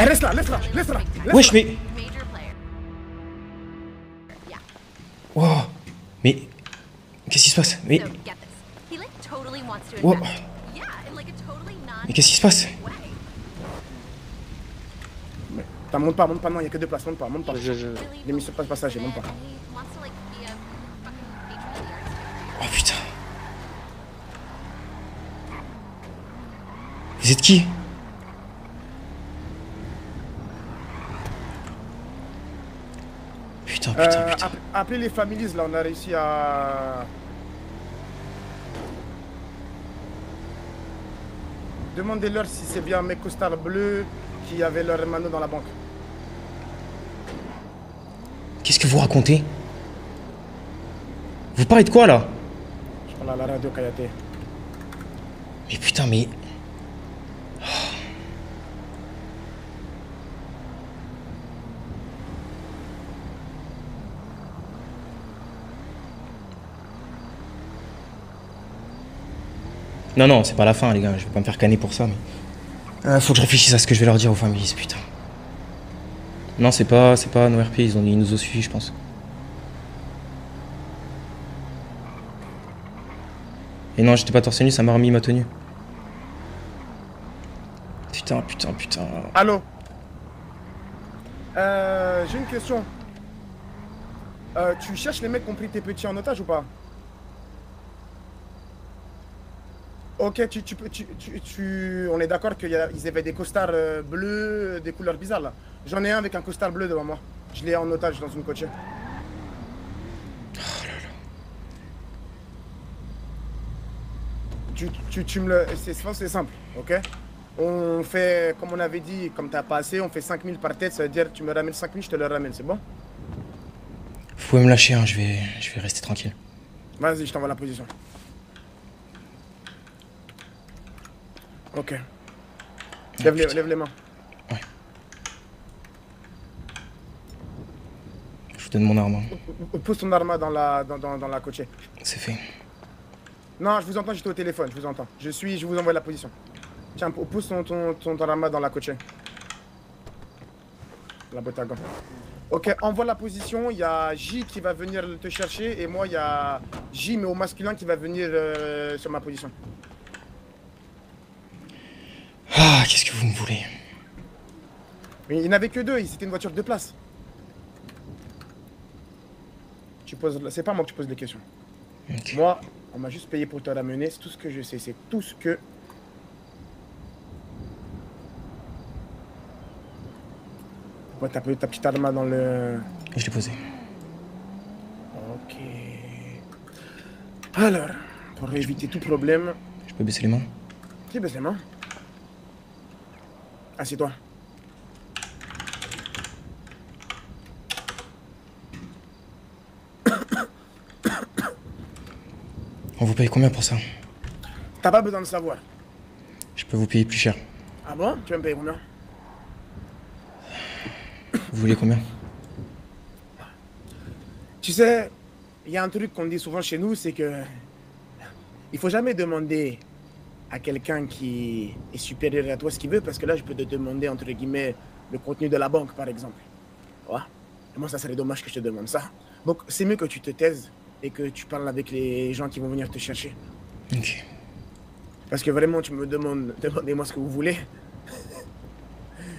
Eh, reste là, laisse-la, laisse-la. Wesh, mais... Wow. Mais... Qu'est-ce qui se passe? Mais... Wow. Mais qu'est-ce qui se passe? Monte pas, non, il y a que deux places, monte pas. Les missions de passager, monte pas. Oh putain. Vous êtes qui? Putain. Appelez les families, là, on a réussi à... Demandez-leur si c'est bien un mec costard bleu qui avait leur hermano dans la banque. Qu'est-ce que vous racontez? Vous parlez de quoi, là? Je parle à la radio, Kayate. Mais putain, mais... Non, c'est pas la fin, les gars. Je vais pas me faire canner pour ça, mais... faut que je réfléchisse à ce que je vais leur dire aux familles, putain. Non, c'est pas nos RP, ils nous ont suivis, je pense. Et non, j'étais pas torse nu, ça m'a remis ma tenue. Putain. Allô? J'ai une question. Tu cherches les mecs qui ont pris tes petits en otage ou pas? Ok, on est d'accord qu'ils avaient des costards bleus, des couleurs bizarres là. J'en ai un avec un costard bleu devant moi. Je l'ai en otage dans une côtière. Oh là là. Tu me le... C'est simple, ok? On fait, comme on avait dit, comme t'as pas assez, on fait 5000 par tête, ça veut dire tu me ramènes 5000, je te le ramène, c'est bon? Vous pouvez me lâcher, hein, je vais rester tranquille. Vas-y, je t'envoie la position. Ok. Lève les mains. Ouais. Je vous donne mon arme. Pousse ton arme dans la côtière. C'est fait. Non, je vous entends, j'étais au téléphone, je vous entends. Je vous envoie la position. Tiens, pousse ton arme dans la côtière. La botte à gants. Ok, envoie la position, il y a J qui va venir te chercher et moi il y a J mais au masculin qui va venir sur ma position. Ah, qu'est-ce que vous me voulez? Mais il n'y en avait que deux, c'était une voiture de place. C'est pas moi que tu poses des questions. Okay. Moi, on m'a juste payé pour te ramener, c'est tout ce que je sais, c'est tout ce que... Ouais, t'as ta petite arme dans le... Je l'ai posé. Ok. Alors, pour éviter tout problème... Je peux baisser les mains? Si, baisse les mains. Assieds-toi. On vous paye combien pour ça? T'as pas besoin de savoir. Je peux vous payer plus cher. Ah bon? Tu vas me payer combien? Vous voulez combien? Tu sais, il y a un truc qu'on dit souvent chez nous, c'est que... Il faut jamais demander à quelqu'un qui est supérieur à toi ce qu'il veut, parce que là, je peux te demander, entre guillemets, le contenu de la banque, par exemple. Ouais. Et moi, ça serait dommage que je te demande ça. Donc, c'est mieux que tu te taises et que tu parles avec les gens qui vont venir te chercher. Ok. Parce que vraiment, tu me demandes, demandez-moi ce que vous voulez.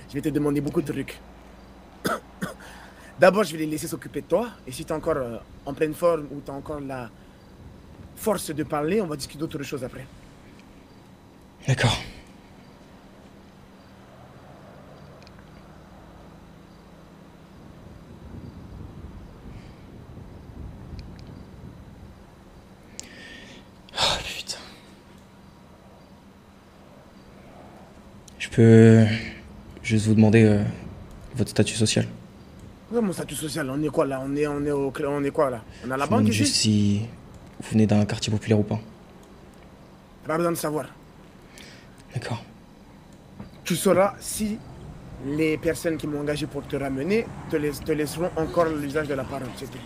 Je vais te demander beaucoup de trucs. D'abord, je vais les laisser s'occuper de toi. Et si tu es encore en pleine forme ou tu as encore la force de parler, on va discuter d'autres choses après. D'accord. Oh putain. Je peux juste vous demander votre statut social? Ouais, mon statut social, on est quoi là? On est quoi là? On a la banque ici? Juste si vous venez d'un quartier populaire ou pas. T'as pas besoin de savoir. D'accord. Tu sauras si les personnes qui m'ont engagé pour te ramener te laisseront encore l'usage de la parole, c'est tout.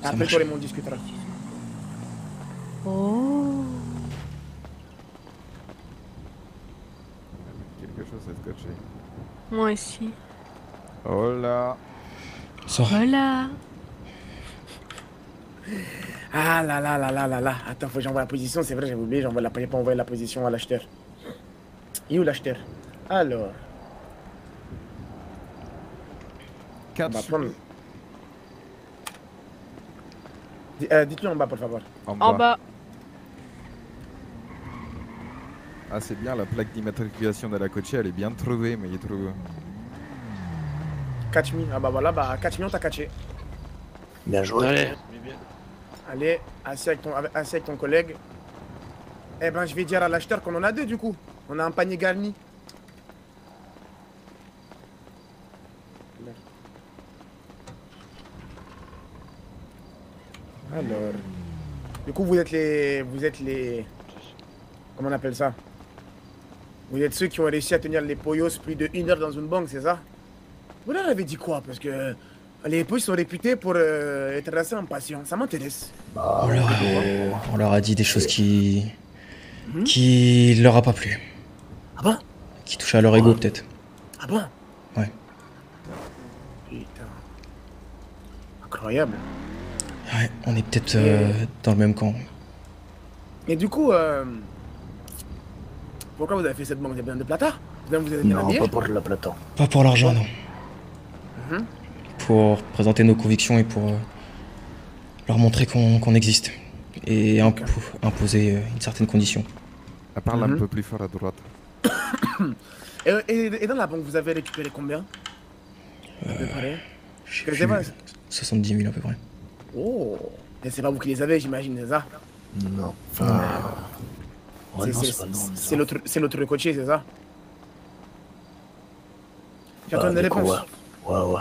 Après, toi et moi, on discutera. Oh. Quelque chose à scotcher. Moi aussi. Oh là. Sors. Voilà. Ah là là là là là là. Attends, faut que j'envoie la position. C'est vrai, j'avais oublié, j'ai pas envoyé la position à l'acheteur. Il est où l'acheteur? Alors, on 4 va prendre... Dites-le en bas, pour favor. En bas. Ah, c'est bien, la plaque d'immatriculation de la Coche, elle est bien trouvée, mais il est trop... Catch me. Ah bah voilà, bah catch me, on t'a catché. Bien joué. Allez. Allez, assis avec ton collègue. Eh ben, je vais dire à l'acheteur qu'on en a deux, du coup. On a un panier garni. Alors... Du coup, vous êtes les... Comment on appelle ça? Vous êtes ceux qui ont réussi à tenir les poyos plus de 1 heure dans une banque, c'est ça? Vous leur avez dit quoi? Parce que les poyos sont réputés pour être assez impatients. Ça m'intéresse. Bah, On leur a dit des choses qui leur a pas plu. Ah bon? Qui touchaient à leur ego, peut-être. Ah bon? Ouais. Putain. Incroyable. Ouais, on est peut-être dans le même camp. Et du coup, pourquoi vous avez fait cette banque? Vous avez besoin de plata? Vous avez bien non, habillé? pas pour le plateau. Pas pour l'argent, non. Mhm. Pour présenter nos convictions et pour leur montrer qu'on existe. Et imposer une certaine condition. Elle parle un Mhm. peu plus fort à droite. Et dans la banque, vous avez récupéré combien? À peu près. Je Que sais c'est plus, pas- 70 000 à peu près. Oh! Et c'est pas vous qui les avez, j'imagine, c'est ça? Non. Enfin. Ouais, non, C'est- c'est pas non. c'est l'autre coaché, c'est ça? J'attends une du coup, réponse. ouais.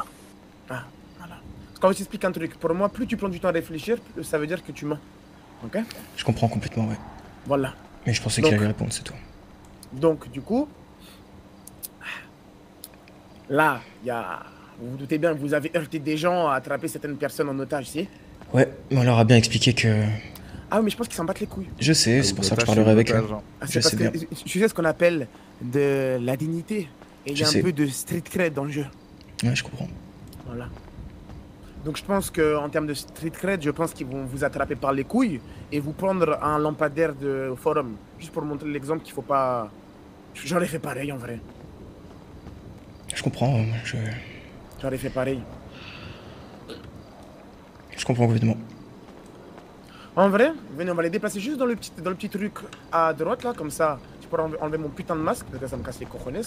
Ah, voilà. Quand je t'explique un truc, pour moi, plus tu prends du temps à réfléchir, plus ça veut dire que tu mens. Ok? Je comprends complètement, ouais. Voilà. Mais je pensais qu'il Donc- allait répondre, c'est tout. Donc, du coup, là, il y a... Vous vous doutez bien que vous avez heurté des gens, attrapé certaines personnes en otage, si? Ouais, mais on leur a bien expliqué que... Ah oui, mais je pense qu'ils s'en battent les couilles. Je sais, c'est Ah, pour vous ça que je attachez parlerai avec eux. l'otage, hein. Ah, Je c'est parce sais que bien. tu sais ce qu'on appelle de la dignité. Et il y Je a un sais. peu de street cred dans le jeu. Ouais, je comprends. Voilà. Donc je pense qu'en termes de street cred, je pense qu'ils vont vous attraper par les couilles et vous prendre un lampadaire de forum. Juste pour montrer l'exemple qu'il faut pas... J'aurais fait pareil en vrai. Je comprends, J'aurais fait pareil. je comprends complètement. En vrai, venez, on va les déplacer juste dans le petit truc à droite là, comme ça. Je pourrais enlever mon putain de masque, parce que ça me casse les cojones.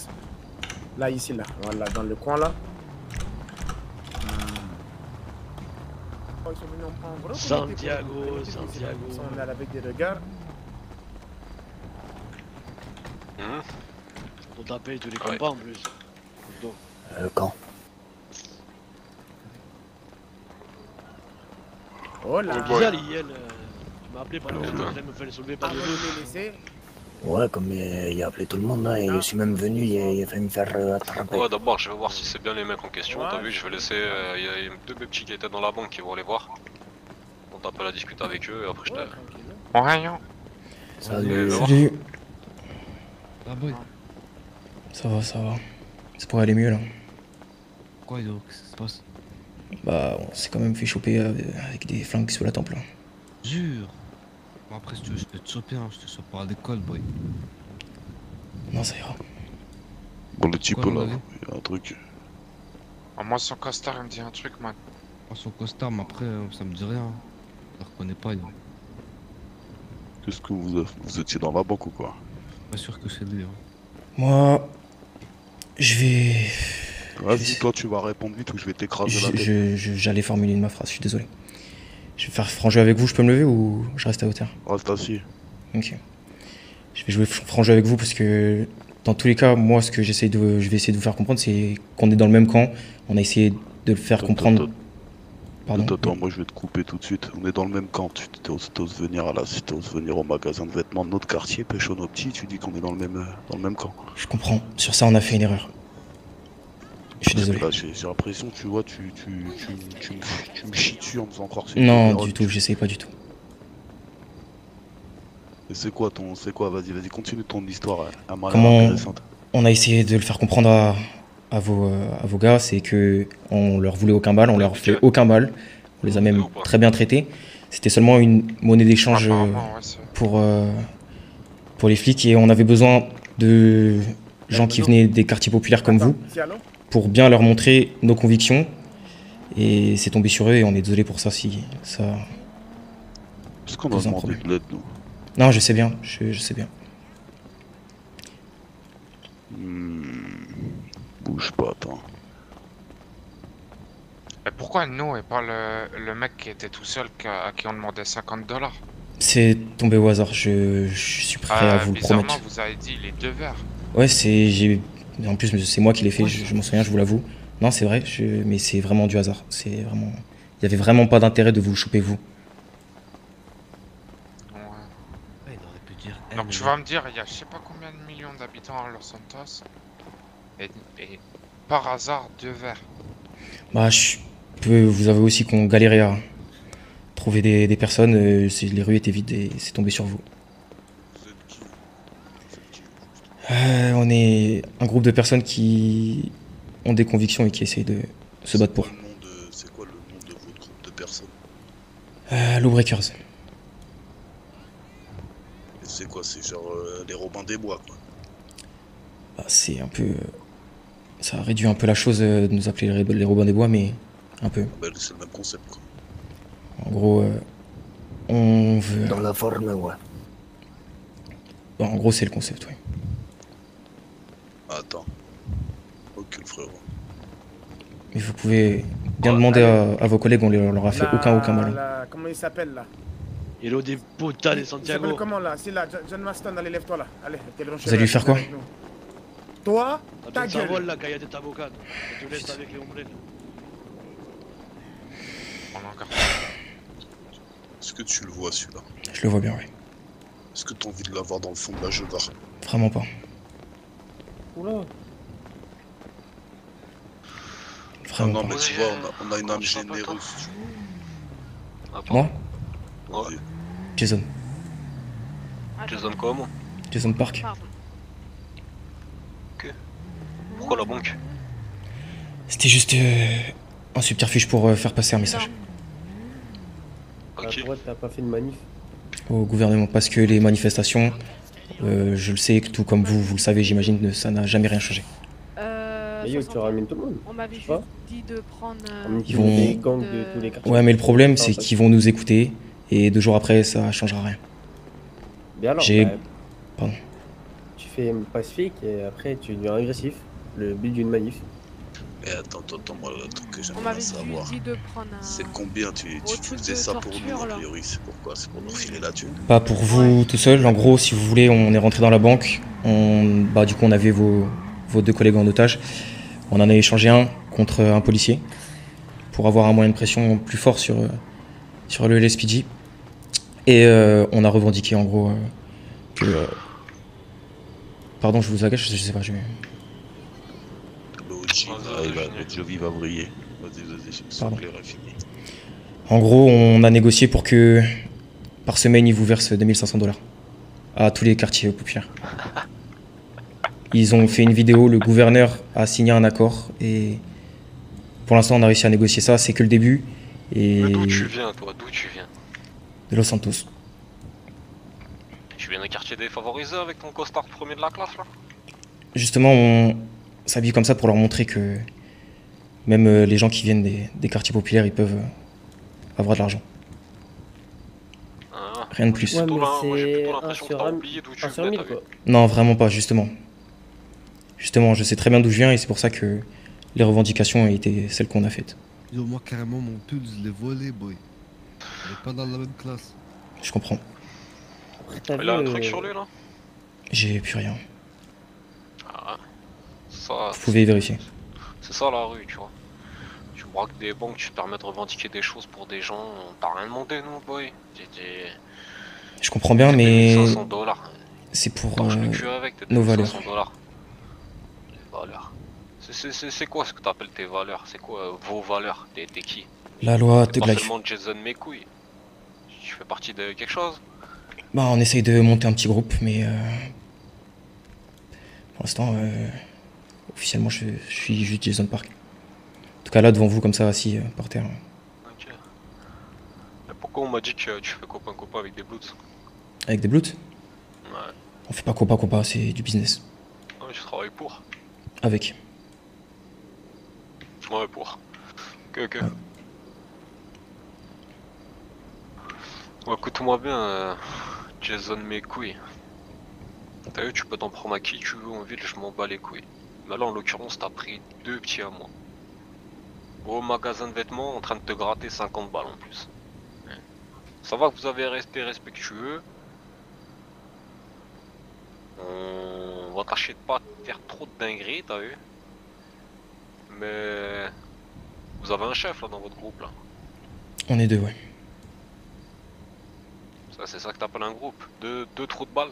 Là, ici, là. Voilà, dans le coin là. Oh, ils sont venus en gros comité Santiago, pour- Santiago. Ils sont là avec des regards. On t'appelle tous les Ouais. compas en plus. Donc, Quand Oh là. Ouais. Gisèle, hier, tu m'as appelé par Ouais. exemple, elle me fait soulever par Avant les de autres. les laisser. Ouais, comme il a appelé tout le monde, hein, et je suis même venu, il a failli me faire attraper. Ouais, d'abord, je vais voir si c'est bien les mecs en question. Ouais. T'as vu, je vais laisser. Il y a deux petits qui étaient dans la banque qui vont aller voir. On t'appelle à discuter avec eux et après je te. Ouais, tranquille. Bon, rien. Salut. Au revoir. Salut. Ah boy, Ça va, ça va. Ça pourrait aller mieux, là. quoi donc, qu'est-ce qui se passe? Bah, on s'est quand même fait choper avec des flingues sous la tempe, là. Jure. Bon après si tu veux je peux te choper, hein, je te chope par l'école boy. Non, ça ira. Bon, le type Quoi, là, mon avis il y a un truc. Ah, moi, son costard, il me dit un truc, man. Moi son costard, mais après ça me dit rien. Je le reconnais pas, il est Qu'est-ce que vous étiez dans la banque ou quoi? pas sûr que c'est lui. Hein. Moi, je vais... Vas-y, toi tu vas répondre vite ou je vais t'écraser la tête. J'allais formuler ma phrase, je suis désolé. Je vais faire franc jeu avec vous, je peux me lever ou je reste à hauteur? Reste assis. Ok. Je vais jouer franc jeu avec vous parce que dans tous les cas, moi, ce que je vais essayer de vous faire comprendre, c'est qu'on est dans le même camp. On a essayé de le faire Attends, comprendre. Pardon. Attends, moi je vais te couper tout de suite. On est dans le même camp. Tu t'oses venir à la cité, t'oses venir au magasin de vêtements de notre quartier, pécho nos petits, tu dis qu'on est dans le même camp. Je comprends. Sur ça, on a fait une erreur. Je suis désolé. Là, j'ai l'impression, tu vois, tu me chies dessus en me faisant croire que c'est Non, une erreur. du tout, j'essaye pas du tout. Et c'est quoi, vas-y, continue ton histoire, elle m'a l'air Comment- intéressante. On a essayé de le faire comprendre à vos gars, c'est que on leur voulait aucun mal, on leur fait aucun mal, on les a même très bien traités. C'était seulement une monnaie d'échange Apparemment, ouais, pour les flics et on avait besoin de gens qui venaient des quartiers populaires comme vous pour bien leur montrer nos convictions. Et c'est tombé sur eux et on est désolé pour ça si ça. Est-ce qu'on a demandé de l'aide, nous? Non, je sais bien, je sais bien. Bouge pas, attends. Et pourquoi nous et pas le mec qui était tout seul à qui on demandait 50$? C'est tombé au hasard, je suis prêt à vous le bizarrement, promettre. vous avez dit les 2 verres. Ouais, en plus, c'est moi qui l'ai fait, je m'en souviens, je vous l'avoue. Non, c'est vrai, mais c'est vraiment du hasard. C'est vraiment. Il y avait vraiment pas d'intérêt de vous choper, vous. Ouais. Il aurait pu dire. Donc tu vas me dire, il y a je sais pas combien de millions d'habitants à Los Santos. Et par hasard, 2 verres. Bah, vous avez aussi qu'on galérait à trouver des personnes. Les rues étaient vides et c'est tombé sur vous. Vous êtes qui? On est un groupe de personnes qui ont des convictions et qui essayent de se battre pour. C'est quoi le nom de votre groupe de personnes? Lawbreakers. Et c'est quoi? C'est genre les Robins des Bois, quoi. Bah, c'est un peu. Ça réduit un peu la chose de nous appeler les Robins des Bois, mais un peu. Bah, c'est le même concept, quoi. En gros, on veut. Dans la forme, ouais. Bah, en gros, c'est le concept, oui. Attends. Ok, frérot. Mais vous pouvez bien demander à vos collègues, on leur a fait aucun mal. Comment il s'appelle là? Hello des putas de Il s'appelle Santiago. comment là? C'est là, John Maston, allez, lève-toi là. Allez, t'es le Vous allez lui faire quoi? Toi, ta Ça vole gueule. la caille de ta bocade. Je te laisse avec les ombrelles. On a encore. Est-ce que tu le vois, celui-là? Je le vois bien, oui. Est-ce que t'as envie de l'avoir dans le fond de la Jodar? Vraiment pas. Oula. Vraiment non, pas. mais tu vois, on a une âme généreuse. Moi? Ouais. Jason. Jason comment? Jason Park. Ok. Pourquoi la banque? C'était juste un subterfuge pour faire passer un message Ok. Pourquoi t'as pas fait de manif? au gouvernement. Parce que les manifestations, je le sais, tout comme vous le savez, j'imagine, ça n'a jamais rien changé. Mais yo, tu ramènes tout le monde. On m'avait juste Pas dit de prendre. Ils vont- des gangs de tous les quartiers. Ouais, mais le problème, c'est Non, qu'ils vont nous écouter et 2 jours après, ça changera rien. Bien alors, J'ai- bah, Pardon. tu fais pacifique et après tu deviens agressif. Le but d'une manif. Mais attends, moi, le truc que On j'aimerais m'avait bien savoir, juste dit de prendre un. c'est combien tu truc faisais de ça pour torture, nous, a là. priori? C'est pourquoi? C'est pour nous filer la thune? Pas pour vous tout seul. En gros, si vous voulez, on est rentré dans la banque. Du coup, on avait vos 2 collègues en otage. On en a échangé un contre un policier pour avoir un moyen de pression plus fort sur le LSPD. Et on a revendiqué en gros que. Pardon, je vous agace, je sais pas. Le OG, le Jovi va briller. Vas-y, s'il Pardon. te plaît, fini. En gros, on a négocié pour que par semaine, ils vous versent 2500 $ à tous les quartiers populaires. Ils ont fait une vidéo, le gouverneur a signé un accord et pour l'instant, on a réussi à négocier ça. C'est que le début. Et Mais d'où tu viens, toi? D'où tu viens? de Los Santos. Tu viens d'un quartier défavorisé avec ton costard premier de la classe, là? Justement, on s'habille comme ça pour leur montrer que même les gens qui viennent des quartiers populaires, ils peuvent avoir de l'argent. Ah, Rien de plus. Ouais, plutôt mais là, moi, j'ai c'est plutôt un l'impression que sur t'as un- oublié d'où tu un sur venais, 1000 t'as vu? quoi. Non, vraiment pas, justement. Justement, je sais très bien d'où je viens et c'est pour ça que les revendications étaient celles qu'on a faites. Yo, moi, carrément, mon pull, je l'ai volé, boy. On est pas dans la même classe. Je comprends. Après, t'as Il a un vu, truc sur lui, là? J'ai plus rien. Ah, ça, Vous pouvez vérifier. c'est ça la rue, tu vois. Tu braques des banques, tu te permets de revendiquer des choses pour des gens, t'as rien demandé, nous, boy. Je comprends bien, mais 500 $. c'est pour Marche le cul avec, t'es nos 500 valeurs. $. Les valeurs. C'est quoi ce que t'appelles tes valeurs? C'est quoi vos valeurs? T'es qui? La loi T'es Thug pas Life. seulement Jason mes couilles. Tu fais partie de quelque chose? Bah, on essaye de monter un petit groupe, mais pour l'instant, Officiellement, je suis juste Jason Park. En tout cas, là, devant vous, comme ça, assis par terre. Ok. Mais pourquoi on m'a dit que tu fais copain-copain avec des Bloods? Avec des Bloods? Ouais. On fait pas copain, c'est du business. Ouais, je travaille pour. Avec. Ouais, pour. Ok. Ouais. Bon, écoute-moi bien, Jason mes couilles. T'as vu, tu peux t'en prendre à qui tu veux en ville, je m'en bats les couilles. Mais là, en l'occurrence, t'as pris 2 petits à moi. Au magasin de vêtements, en train de te gratter 50 balles en plus. Ça va que vous avez resté respectueux. On va tâcher de pas faire trop de dingueries, t'as vu. Mais vous avez un chef là dans votre groupe là. On est deux, ouais. Ça, c'est ça que t'appelles un groupe. Deux trous de balles.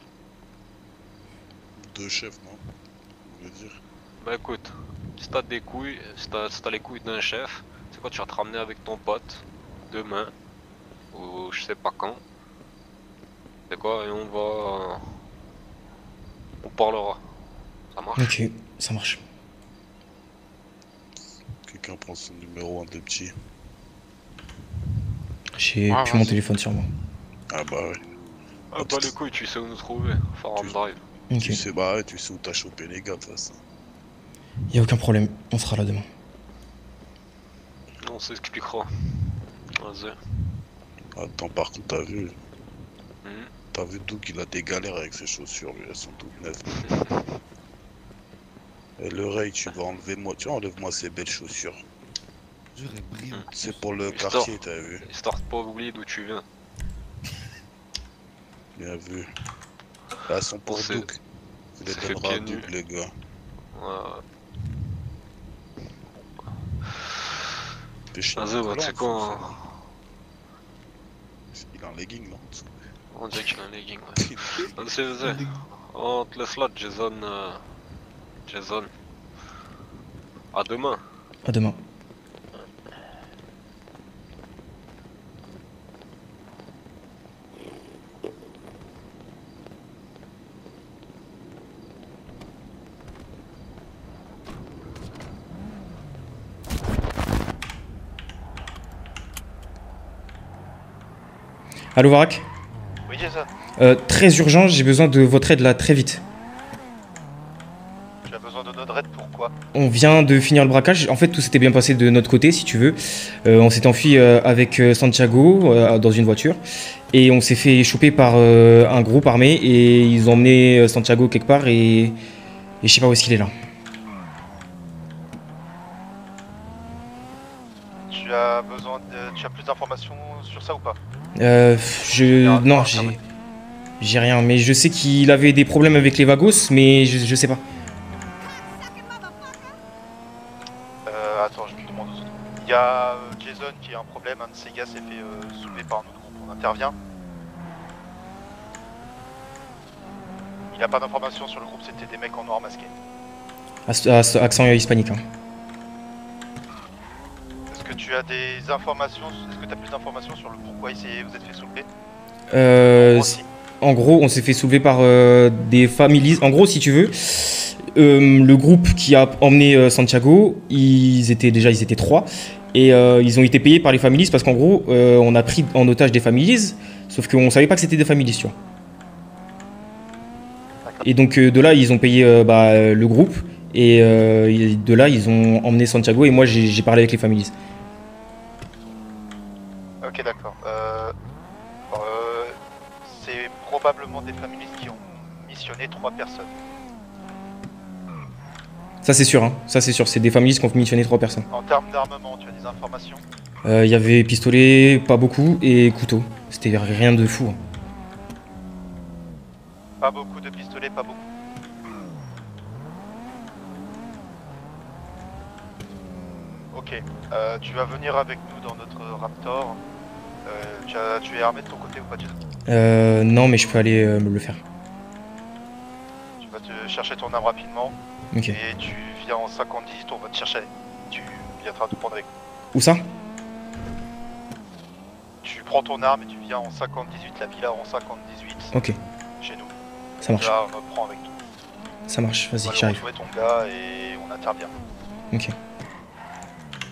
2 chefs, non? Je veux dire. Bah écoute, si t'as des couilles, si t'as les couilles d'un chef, c'est quoi, tu vas te ramener avec ton pote demain ou je sais pas quand. C'est quoi, et on parlera. Ça marche? Ok, ça marche. Quelqu'un prend son numéro, un des petits. J'ai Ah, plus mon vas-y. téléphone sur moi. Ah bah ouais. Ah bah les couilles, tu sais où nous trouver. Farm Drive. Ok, Tu sais, bah ouais, tu sais où t'as chopé les gars de toute façon. y a aucun problème, on sera là demain. On s'expliquera. Vas-y. Attends, par contre, t'as vu? Mhm. T'as vu Doug, il a des galères avec ses chaussures, lui, elles sont toutes neuves. Et le Ray, tu vas enlever moi, tu enlève-moi ces belles chaussures. J'aurais brillé. C'est pour le Histoire. quartier, t'as vu? Histoire de pas oublier d'où tu viens. Bien vu. Là, elles sont pour On s'est- Doug. Vous les s'est fait donnera à pieds Doug, nus. les gars. Ouais. Pêche Vas-y, bah tu sais quoi, hein. Il a un legging, non? en dessous. On dirait qu'il a un legging, ouais. Vas-y. On te laisse là, Jason. Jason. À demain. À demain. Allô Varak? Oui, Jason. Très urgent, j'ai besoin de votre aide là, très vite. Tu as besoin de notre aide, pourquoi? On vient de finir le braquage. En fait, tout s'était bien passé de notre côté, si tu veux. On s'est enfui avec Santiago dans une voiture. Et on s'est fait choper par un groupe armé. Et ils ont emmené Santiago quelque part. Et je sais pas où est-ce qu'il est là. Tu as besoin de... Tu as plus d'informations sur ça ou pas? Non, j'ai rien. Mais je sais qu'il avait des problèmes avec les Vagos. Mais je sais pas. Attends, je me demande aux autres. Il y a Jason qui a un problème, un de ses gars s'est fait soulever par un autre groupe, on intervient. Il a pas d'informations sur le groupe, c'était des mecs en noir masqués. Accent hispanique. Hein. Est-ce que tu as des informations, est-ce que tu as plus d'informations sur le pourquoi vous êtes fait soulever? En gros, on s'est fait soulever par des families. En gros, si tu veux, le groupe qui a emmené Santiago, ils étaient 3. Et ils ont été payés par les families parce qu'en gros, on a pris en otage des families, sauf qu'on savait pas que c'était des families, tu vois. Et donc de là, ils ont payé le groupe. Et de là, ils ont emmené Santiago. Et moi, j'ai parlé avec les families. Ok, d'accord. C'est probablement des families qui ont missionné 3 personnes. Ça c'est sûr, hein. Ça c'est sûr, c'est des families qui ont missionné 3 personnes. En termes d'armement, tu as des informations? Il y avait pistolet, pas beaucoup, et couteau. C'était rien de fou. Hein. Pas beaucoup de pistolets, pas beaucoup. Ok, tu vas venir avec nous dans notre Raptor. Tu es armé de ton côté ou pas, Jason? Non, mais je peux aller me le faire. Tu vas te chercher ton arme rapidement. Ok. Et tu viens en 50-18, on va te chercher. Tu viendras te prendre avec nous. Où ça? Tu prends ton arme et tu viens en 50-18, la villa en 50-18. Ok. Chez nous. Ça marche. Là, on reprend avec nous. Ça marche, vas-y, On va j'arrive. retrouver ton gars et on intervient. Ok.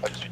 À de suite.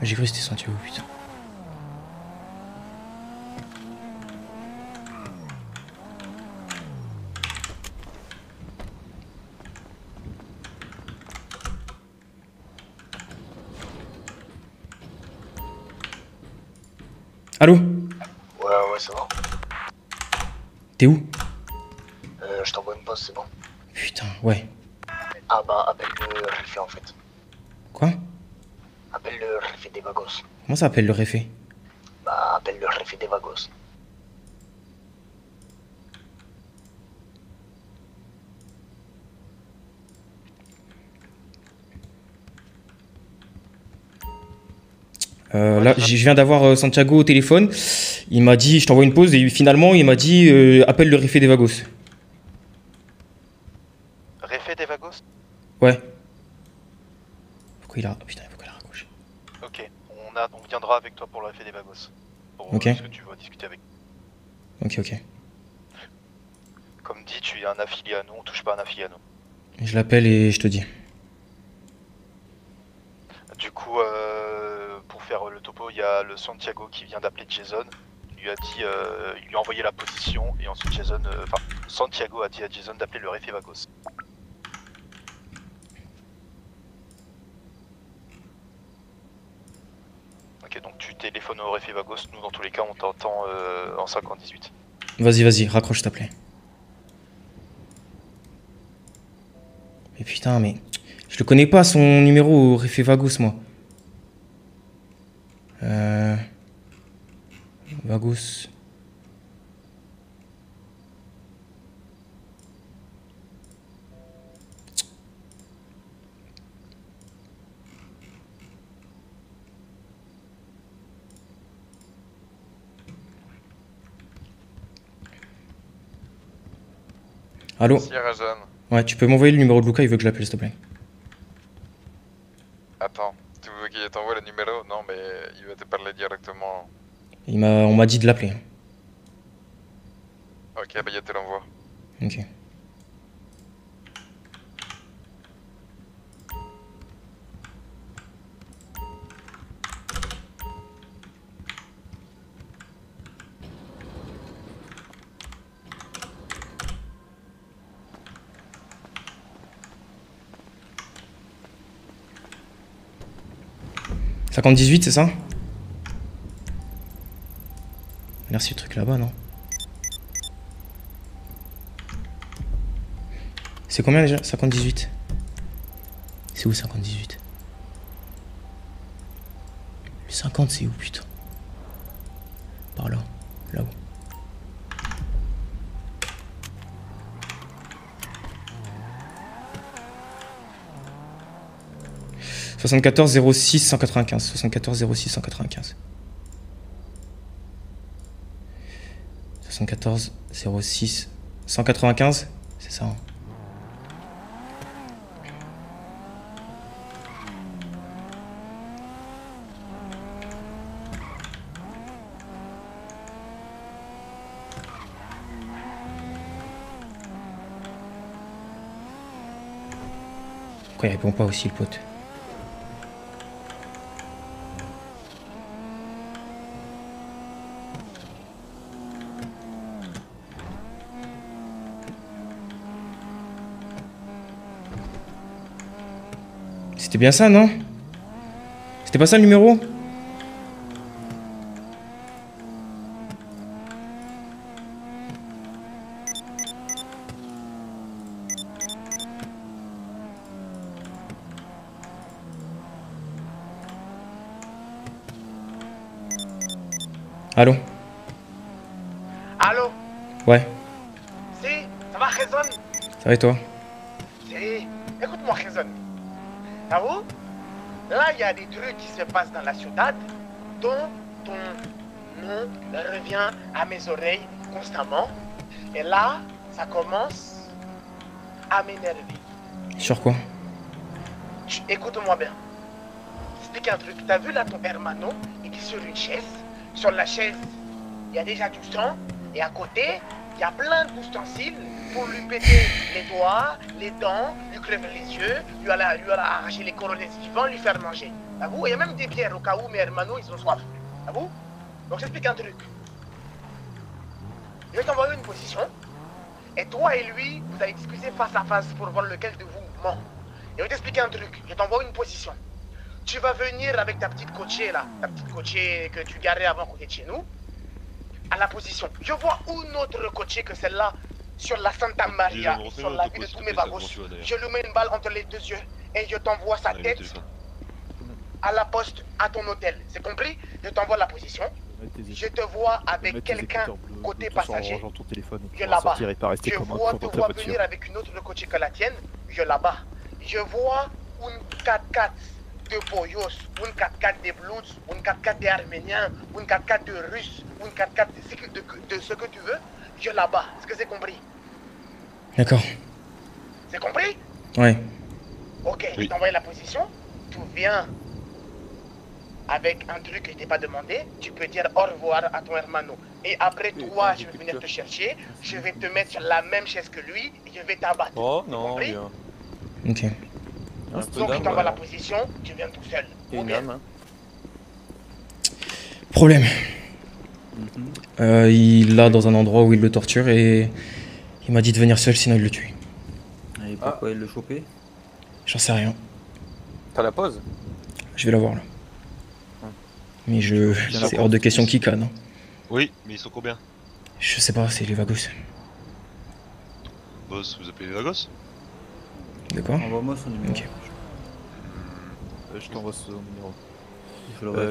J'ai cru que c'était Santiago, putain. Allô? Ouais, c'est bon. T'es où? Je t'envoie une poste, c'est bon. Putain, ouais. Ah bah, appelle le réfé en fait. Quoi? Appelle le réfé des Vagos. Comment ça s'appelle le réfé? Bah, appelle le réfé des Vagos. Là, je viens d'avoir Santiago au téléphone. Il m'a dit, je t'envoie une pause, et finalement, il m'a dit, appelle le réfé des Vagos. Réfé des Vagos? Ouais. Pourquoi il a... Putain, pourquoi il a raccroché? Ok, on viendra avec toi pour le réfé des Vagos. Pour Ok. ce que tu vas discuter avec. Ok, ok. Comme dit, tu es un affilié à nous, on touche pas un affilié à nous. Je l'appelle et je te dis. Du coup, pour faire le topo, il y a le Santiago qui vient d'appeler Jason. Il lui a dit, il lui a envoyé la position et ensuite Jason, Santiago a dit à Jason d'appeler le réfé Vagos. Ok, donc tu téléphones au réfé Vagos. Nous, dans tous les cas, on t'entend en 50-18. Vas-y, vas-y, raccroche, s'il te plaît. Mais putain, mais... Je le connais pas, son numéro au réfé Vagos, moi. Vagos... Allô? Ouais, tu peux m'envoyer le numéro de Luca, il veut que je l'appelle, s'il te plaît. Attends, tu veux qu'il t'envoie le numéro? Non, mais il va te parler directement. On m'a dit de l'appeler. Ok, bah je te l'envoie. Ok. « 50-18, c'est ça? Merci le truc là-bas, non? C'est combien déjà? 50-18. C'est où 50-18? Le 50 c'est où putain? Par là. Là-haut. « 74 06 195. 74 06 195. 74 06 195. C'est ça. Hein. Pourquoi il répond pas aussi, le pote? C'était bien ça, non? C'était pas ça le numéro? Allô? Allô? Ouais, Si, ça va, Raison? ça va et toi? Si, écoute-moi, Raison. T'avoue? Là, il y a des trucs qui se passent dans la ciudad dont ton nom revient à mes oreilles constamment. Et là, ça commence à m'énerver. Sur quoi? Écoute-moi bien. Explique un truc. T'as vu là ton hermano? Il est sur une chaise. Sur la chaise, il y a déjà du sang. Et à côté, il y a plein d'ustensiles pour lui péter les doigts, les dents, lui crever les yeux, lui aller arracher les coronets vivants, lui faire manger. T'avoue? Il y a même des bières au cas où mes hermanos ils ont soif. T'avoue? Donc j'explique un truc. Je vais t'envoyer une position. Et toi et lui, vous allez discuter face à face pour voir lequel de vous ment. Et je vais t'expliquer un truc. Je t'envoie une position. Tu vas venir avec ta petite coachée là, ta petite coachée que tu garais avant côté de chez nous, à la position. Je vois une autre coachée que celle-là sur la Santa Maria, sur la vie de tous mes babos. Je lui mets une balle entre les deux yeux et je t'envoie sa tête à la poste à ton hôtel. C'est compris? Je t'envoie la position. Je te vois avec quelqu'un côté passager. Je là-bas. Je vois te vois venir avec une autre coachée que la tienne. Je là-bas. Je vois une 4x4 de Boyos, une 4x4 des Bloods, une 4x4 des Arméniens, une 4x4 de Russes, une 4x4 de ce que tu veux, je là-bas. Est-ce que c'est compris? D'accord. C'est compris? Ouais. Ok, je t'envoie la position, tu viens avec un truc que je t'ai pas demandé, tu peux dire au revoir à ton hermano. Et après toi, je vais venir te chercher, je vais te mettre sur la même chaise que lui et je vais t'abattre. Oh non, bien. Ok. Donc je t'envoie la position, tu viens tout seul. T'es une âme, hein. Problème. Il l'a dans un endroit où il le torture et il m'a dit de venir seul sinon il le tue. Et pourquoi il le chopait? J'en sais rien. T'as la pause? Je vais la voir là. Mais c'est hors de question qu'il canne. Hein. Oui, mais ils sont combien? Je sais pas, c'est les Vagos. Boss, vous appelez les Vagos? De quoi? Envoie-moi son numéro. Ok. Je t'envoie son numéro.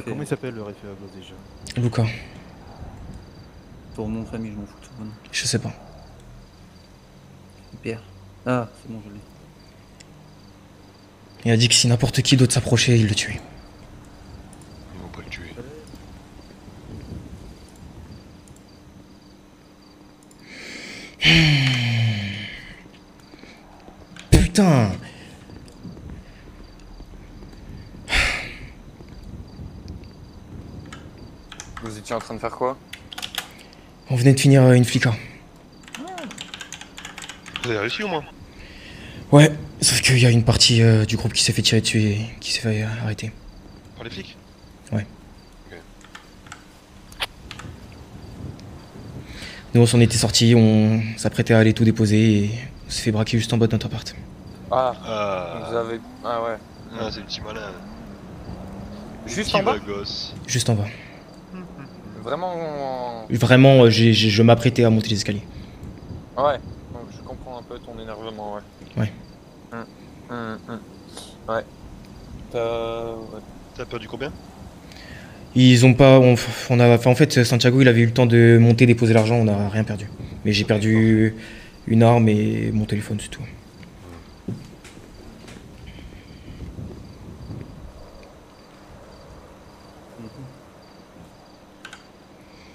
Comment il s'appelle le référent déjà? Luca. Pour mon famille, je m'en fous de son nom. Je sais pas. Pierre. Ah, c'est bon, je l'ai. Il a dit que si n'importe qui d'autre s'approchait, il le tuait. Ils vont pas le tuer. Putain! Vous étiez en train de faire quoi? On venait de finir une flica. Vous avez réussi au moins? Ouais, sauf qu'il y a une partie du groupe qui s'est fait tirer dessus et qui s'est fait arrêter. Par les flics? Ouais. Ok. Nous on s'en était sortis, on s'apprêtait à aller tout déposer et on s'est fait braquer juste en bas de notre appart. Ah, vous avez... Ah ouais. Ah, c'est le petit malin. Juste Petit en bas? Vagos. Juste en bas. Vraiment... Vraiment, je m'apprêtais à monter les escaliers. Ouais, donc je comprends un peu ton énervement, ouais. Ouais. Ouais. T'as perdu combien? Ils ont pas... On a, enfin, en fait, Santiago, il avait eu le temps de monter, déposer l'argent, on n'a rien perdu. Mais j'ai perdu une arme et mon téléphone, c'est tout.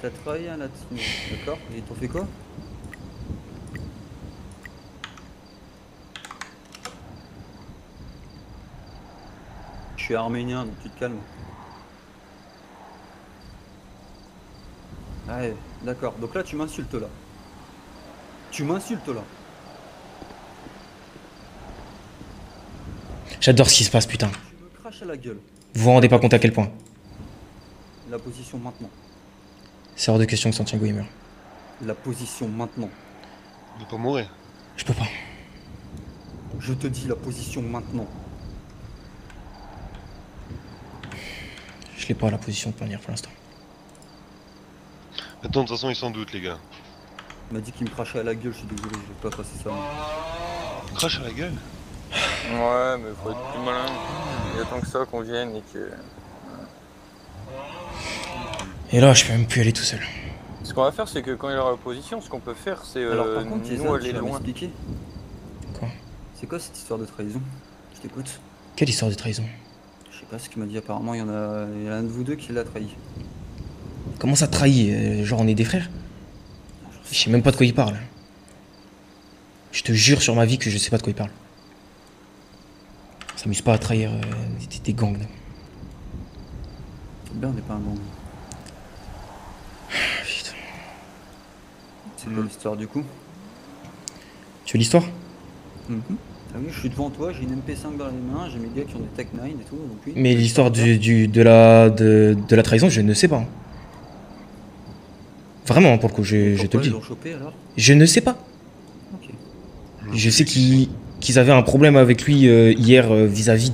T'as travaillé un latino, d'accord? Et t'en fais quoi? Je suis arménien, donc tu te calmes. Ah ouais, d'accord. Donc là, tu m'insultes là. Tu m'insultes là. J'adore ce qui se passe, putain. Tu me craches à la gueule. Vous vous rendez pas compte à quel point. La position maintenant. C'est hors de question que Santiago il meurt. La position maintenant. Il peut pas mourir. Je peux pas. Je te dis la position maintenant. Je l'ai pas la position de punir pour l'instant. Attends, de toute façon, ils s'en doutent, les gars. Il m'a dit qu'il me crachait à la gueule, je suis désolé, je vais pas passer ça. Crache à la gueule. Ouais, mais faut être plus malin. Il y a tant que ça qu'on vienne et que. Et là, je peux même plus aller tout seul. Ce qu'on va faire, c'est que quand il aura la position, ce qu'on peut faire, c'est Alors par contre, nous Jason, aller tu vas loin. m'expliquer. Quoi? C'est quoi cette histoire de trahison? Je t'écoute. Quelle histoire de trahison? Je sais pas ce qu'il m'a dit, apparemment il y a un de vous deux qui l'a trahi. Comment ça trahit? Genre on est des frères? Je sais même pas de quoi il parle. Je te jure sur ma vie que je sais pas de quoi il parle. Ça s'amuse pas à trahir des gangs. là. C'est bien, on n'est pas un gang. Putain. C'est quoi l'histoire du coup? Tu veux l'histoire? Ah oui, je suis devant toi, j'ai une MP5 dans les mains, j'ai mes gars qui ont des Tech 9 et tout, donc oui. Mais l'histoire de la trahison, je ne sais pas. Vraiment, pour le coup, je te Pourquoi le dis. ils l'ont chopé alors? Je ne sais pas. Ok. Je sais qu'ils avaient un problème avec lui hier vis-à-vis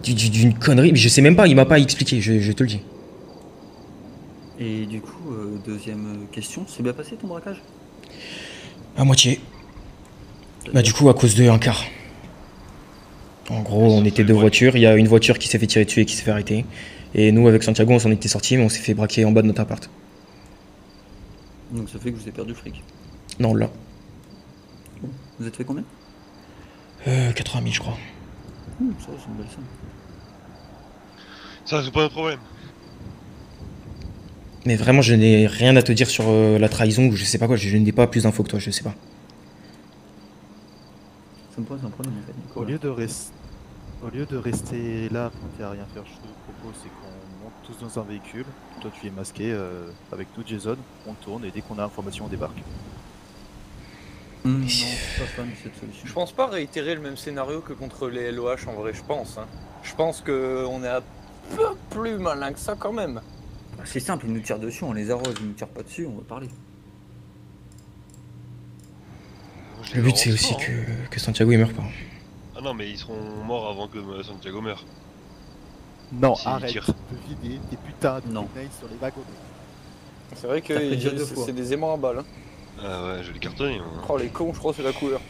d'une connerie, mais je sais même pas, il m'a pas expliqué, je te le dis. Et du coup, deuxième question, c'est bien passé ton braquage? À moitié. Bah du coup à cause de un quart. En gros on était deux voitures, il y a une voiture qui s'est fait tirer dessus et qui s'est fait arrêter. Et nous avec Santiago on s'en était sortis mais on s'est fait braquer en bas de notre appart. Donc ça fait que vous avez perdu le fric. Non là. Bon. Vous êtes fait combien? 80 000 je crois. Ça c'est une belle somme. Ça, c'est pas un problème. Mais vraiment je n'ai rien à te dire sur la trahison ou je sais pas quoi, je n'ai pas plus d'infos que toi, je sais pas. Ça me pose un problème en fait. Nico, Au lieu de rester là planté à rien faire, je te propose c'est qu'on monte tous dans un véhicule. Toi tu es masqué avec nous Jason, on tourne et dès qu'on a information on débarque. Non, je suis pas fan de cette solution. Je pense pas réitérer le même scénario que contre les LOH en vrai, je pense. Hein. Je pense qu'on est un peu plus malin que ça quand même. C'est simple, ils nous tirent dessus, on les arrose, ils nous tirent pas dessus, on va parler. Le but c'est aussi que Santiago il meurt pas. Ah non, mais ils seront morts avant que Santiago meure. Non, S'ils arrête tirent. de vider des putains de Non. Tech 9 sur les wagons. C'est vrai que Ça fait déjà deux fois. c'est des aimants à balles. Hein. Ah ouais, je l'ai cartonné. Moi. Oh les cons, je crois que c'est la couleur.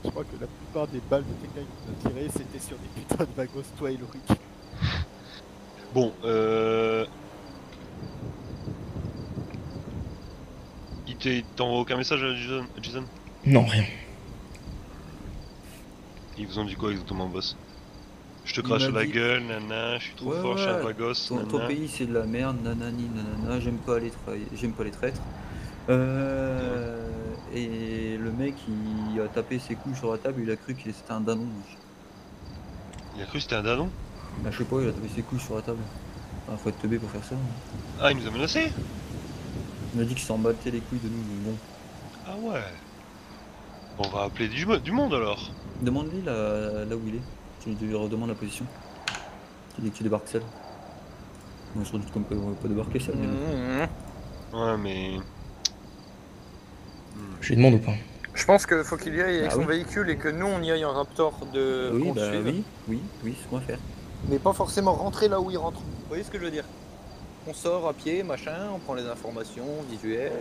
Je crois que la plupart des balles de Tech 9 qu'on a tirées c'était sur des putains de wagons, toi et Loric. Bon, il t'envoie aucun message à Jason? Non rien. Ils vous ont dit quoi exactement, boss? Je te Il crache m'a à la dit- gueule, nana, je suis trop fort, je suis un vrai gosse, ton nana. pays c'est de la merde, nanani, nanana, j'aime pas les traîtres. Et le mec il a tapé ses couilles sur la table, il a cru que c'était un danon. Il a cru que c'était un danon? Bah, je sais pas, il a tapé ses couilles sur la table. Enfin, faut être teubé pour faire ça. Ah, il nous a menacé? Il m'a dit qu'il s'en battait les couilles de nous, mais bon. Ah ouais. Bon, on va appeler du monde alors. Demande-lui là où il est. Tu lui redemandes la position. Tu dis que tu débarques seul. On se redoute qu'on peut pas débarquer seul. mais bon. Ouais, mais... Je lui demande ou pas? Je pense qu'il faut qu'il y aille avec Ah son oui. véhicule et que nous on y aille en Raptor de Oui, qu'on bah suive. oui, c'est ce qu'on va faire. Mais pas forcément rentrer là où il rentre. Vous voyez ce que je veux dire? On sort à pied, machin, on prend les informations visuelles.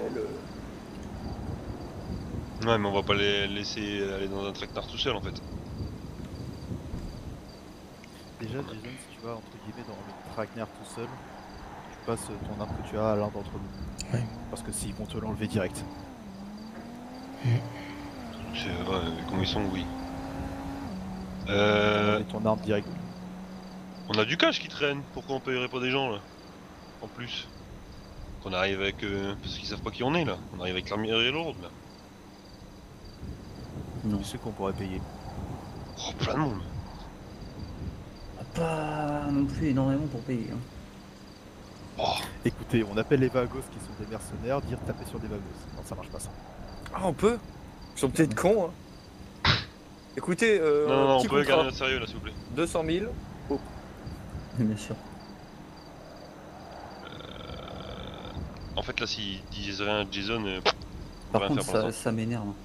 Ouais, mais on va pas les laisser aller dans un tracteur tout seul en fait. Déjà Jason, si tu vas entre guillemets dans le traquenard tout seul, tu passes ton arme que tu as à l'un d'entre nous. Ouais. Parce que s'ils vont te l'enlever direct. C'est vrai, comme ils sont, oui. Enlever ton arme direct. On a du cash qui traîne, pourquoi on payerait pas des gens là? En plus. Qu'on arrive avec... parce qu'ils savent pas qui on est là. On arrive avec l'armée et l'ordre là. Non. C'est qu'on pourrait payer. Oh, plein de monde. Pas non plus énormément pour payer. Hein. Oh. Écoutez, on appelle les vagos qui sont des mercenaires, dire taper sur des vagos. Non, ça marche pas ça. Ah, on peut? Ils sont peut-être cons, hein. Écoutez, Non, on petit peut contrat. garder notre sérieux là, s'il vous plaît. 200 000. Oh. Bien sûr. En fait, là, s'ils disent rien à Jason, on peut Par rien contre, faire pour ça, l'instant. ça m'énerve. Hein.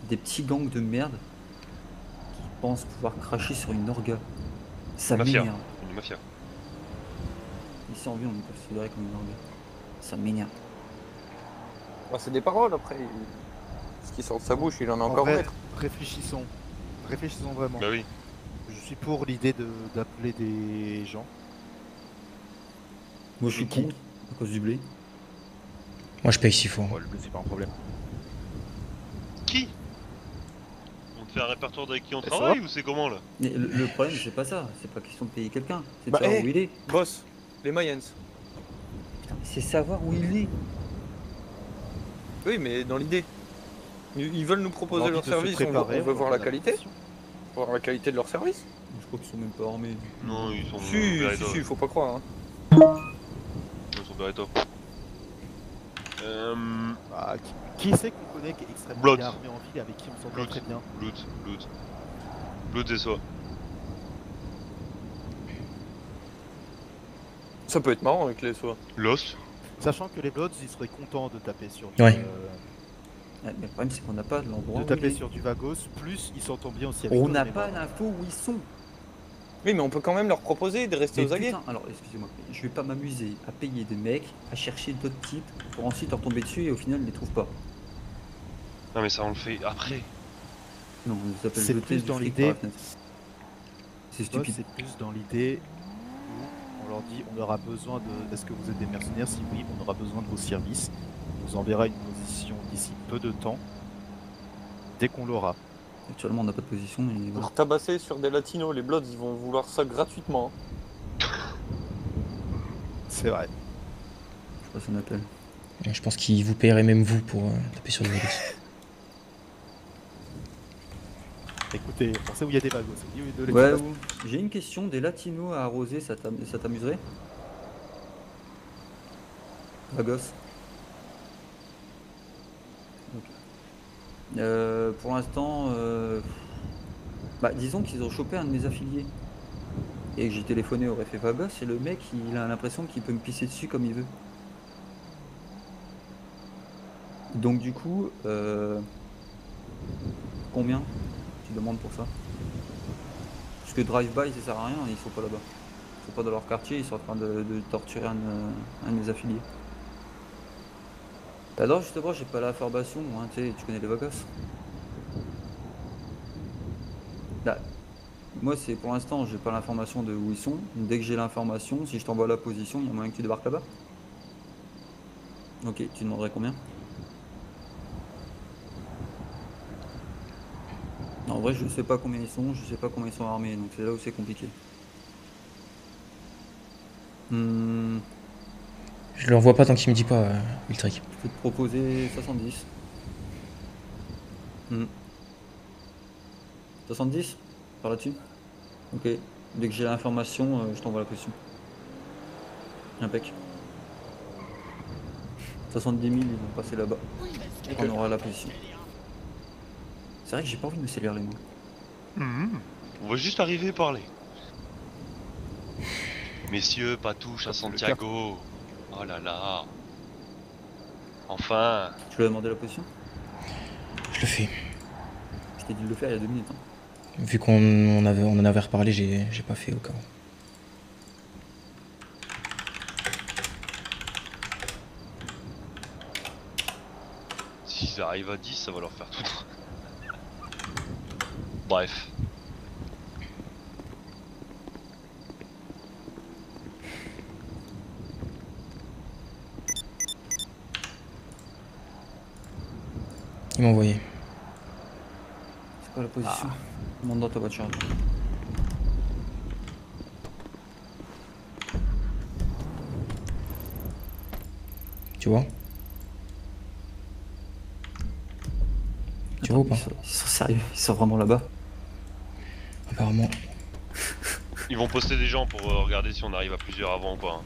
Des petits gangs de merde qui pensent pouvoir cracher sur une orga. Ça Mafia. m'énerve. Une mafia. Ici en ville, on est considéré comme une orga. Ça m'énerve. Bah, c'est des paroles après. Ce qui sort de sa bouche, il en a En encore vrai, mettre. réfléchissons. Réfléchissons vraiment. Bah oui. Je suis pour l'idée d'appeler des gens. Moi je suis contre à cause du blé. Moi, je paye s'il faut. Ouais, le blé, c'est pas un problème. Qui? On te fait un répertoire avec qui on Ça travaille va ou c'est comment là? Mais le problème c'est pas ça, c'est pas question de payer quelqu'un, c'est de Bah, savoir où il est. Boss, les Mayens. Putain, mais c'est savoir où il est. Oui, mais dans l'idée. Ils veulent nous On proposer leur leur dit de se service, préparer, on veut on voir leur la donne la qualité. mission. Voir la qualité de leur service. Je crois qu'ils sont même pas armés. Non, ils sont Si, faut pas croire. Hein. Ils sont Beretta. Ah, qui c'est qu'on connaît qui est extrêmement Blood. bien armé en ville et avec qui on s'entend Blood. très bien? Blood et soi. Ça peut être marrant avec les soins. Lost. Sachant que les Bloods, ils seraient contents de taper sur Ouais. Ouais, mais le problème c'est qu'on n'a pas l'endroit de où taper il est. sur du Vagos, plus ils s'entendent bien aussi avec On eux, n'a mais pas bon. l'info où ils sont. Oui, mais on peut quand même leur proposer de rester Mais aux aguets. putain, alors excusez-moi, je vais pas m'amuser à payer des mecs, à chercher d'autres types pour ensuite leur tomber dessus et au final ils les trouvent pas. Non, mais ça, on le fait après. Non, ça s'appelle C'est jeter plus du dans fric l'idée. par la fenêtre. C'est Moi, stupide. c'est plus dans l'idée où on leur dit on aura besoin de. Est-ce que vous êtes des mercenaires? Si oui, on aura besoin de vos services. On vous enverra une position d'ici peu de temps. Dès qu'on l'aura. Actuellement on n'a pas de position et voilà. Pour tabasser sur des latinos, les Bloods, ils vont vouloir ça gratuitement. Hein. C'est vrai. Je passe un appel. Je pense qu'ils vous paieraient même vous pour taper sur des Vagos. Écoutez, on sait où il y a des Vagos. Il y a de Ouais, l'exploit. j'ai une question, des latinos à arroser, ça t'amuserait? Vagos. Ok. Pour l'instant, bah, disons qu'ils ont chopé un de mes affiliés. Et que j'ai téléphoné au réfé Vagos et le mec il a l'impression qu'il peut me pisser dessus comme il veut. Donc du coup, combien tu demandes pour ça? Parce que drive-by ça sert à rien, ils sont pas là-bas. Ils sont pas dans leur quartier, ils sont en train de torturer un de mes affiliés. Bah non, justement, j'ai pas l'information, hein, tu connais les Vagos. Bah, moi c'est pour l'instant j'ai pas l'information de où ils sont. Dès que j'ai l'information, si je t'envoie la position, il y a moyen que tu débarques là-bas. Ok, tu demanderais combien? En vrai, je sais pas combien ils sont, je sais pas comment ils sont armés, donc c'est là où c'est compliqué. Je le revois pas tant qu'il me dit pas, Ultric. Je peux te proposer 70. 70? Par là-dessus? Ok. Dès que j'ai l'information, je t'envoie la position. Impec. 70 000, ils vont passer là-bas. On aura la position. C'est vrai que j'ai pas envie de me salir les mains. On va juste arriver et parler. Messieurs, pas touche à Santiago. Oh là là. Enfin. Tu lui as demandé la position? Je le fais. Je t'ai dit de le faire il y a 2 minutes. Hein. Vu qu'on en avait reparlé, j'ai pas fait au cas où. S'ils arrivent à 10, ça va leur faire tout. Bref. Il m'a envoyé. C'est quoi la position? Monte dans ta voiture. Tu vois? Tu vois ou pas? Ils sont sérieux, ils sont vraiment là-bas. Apparemment. Ils vont poster des gens pour regarder si on arrive à plusieurs avant ou pas. Hein.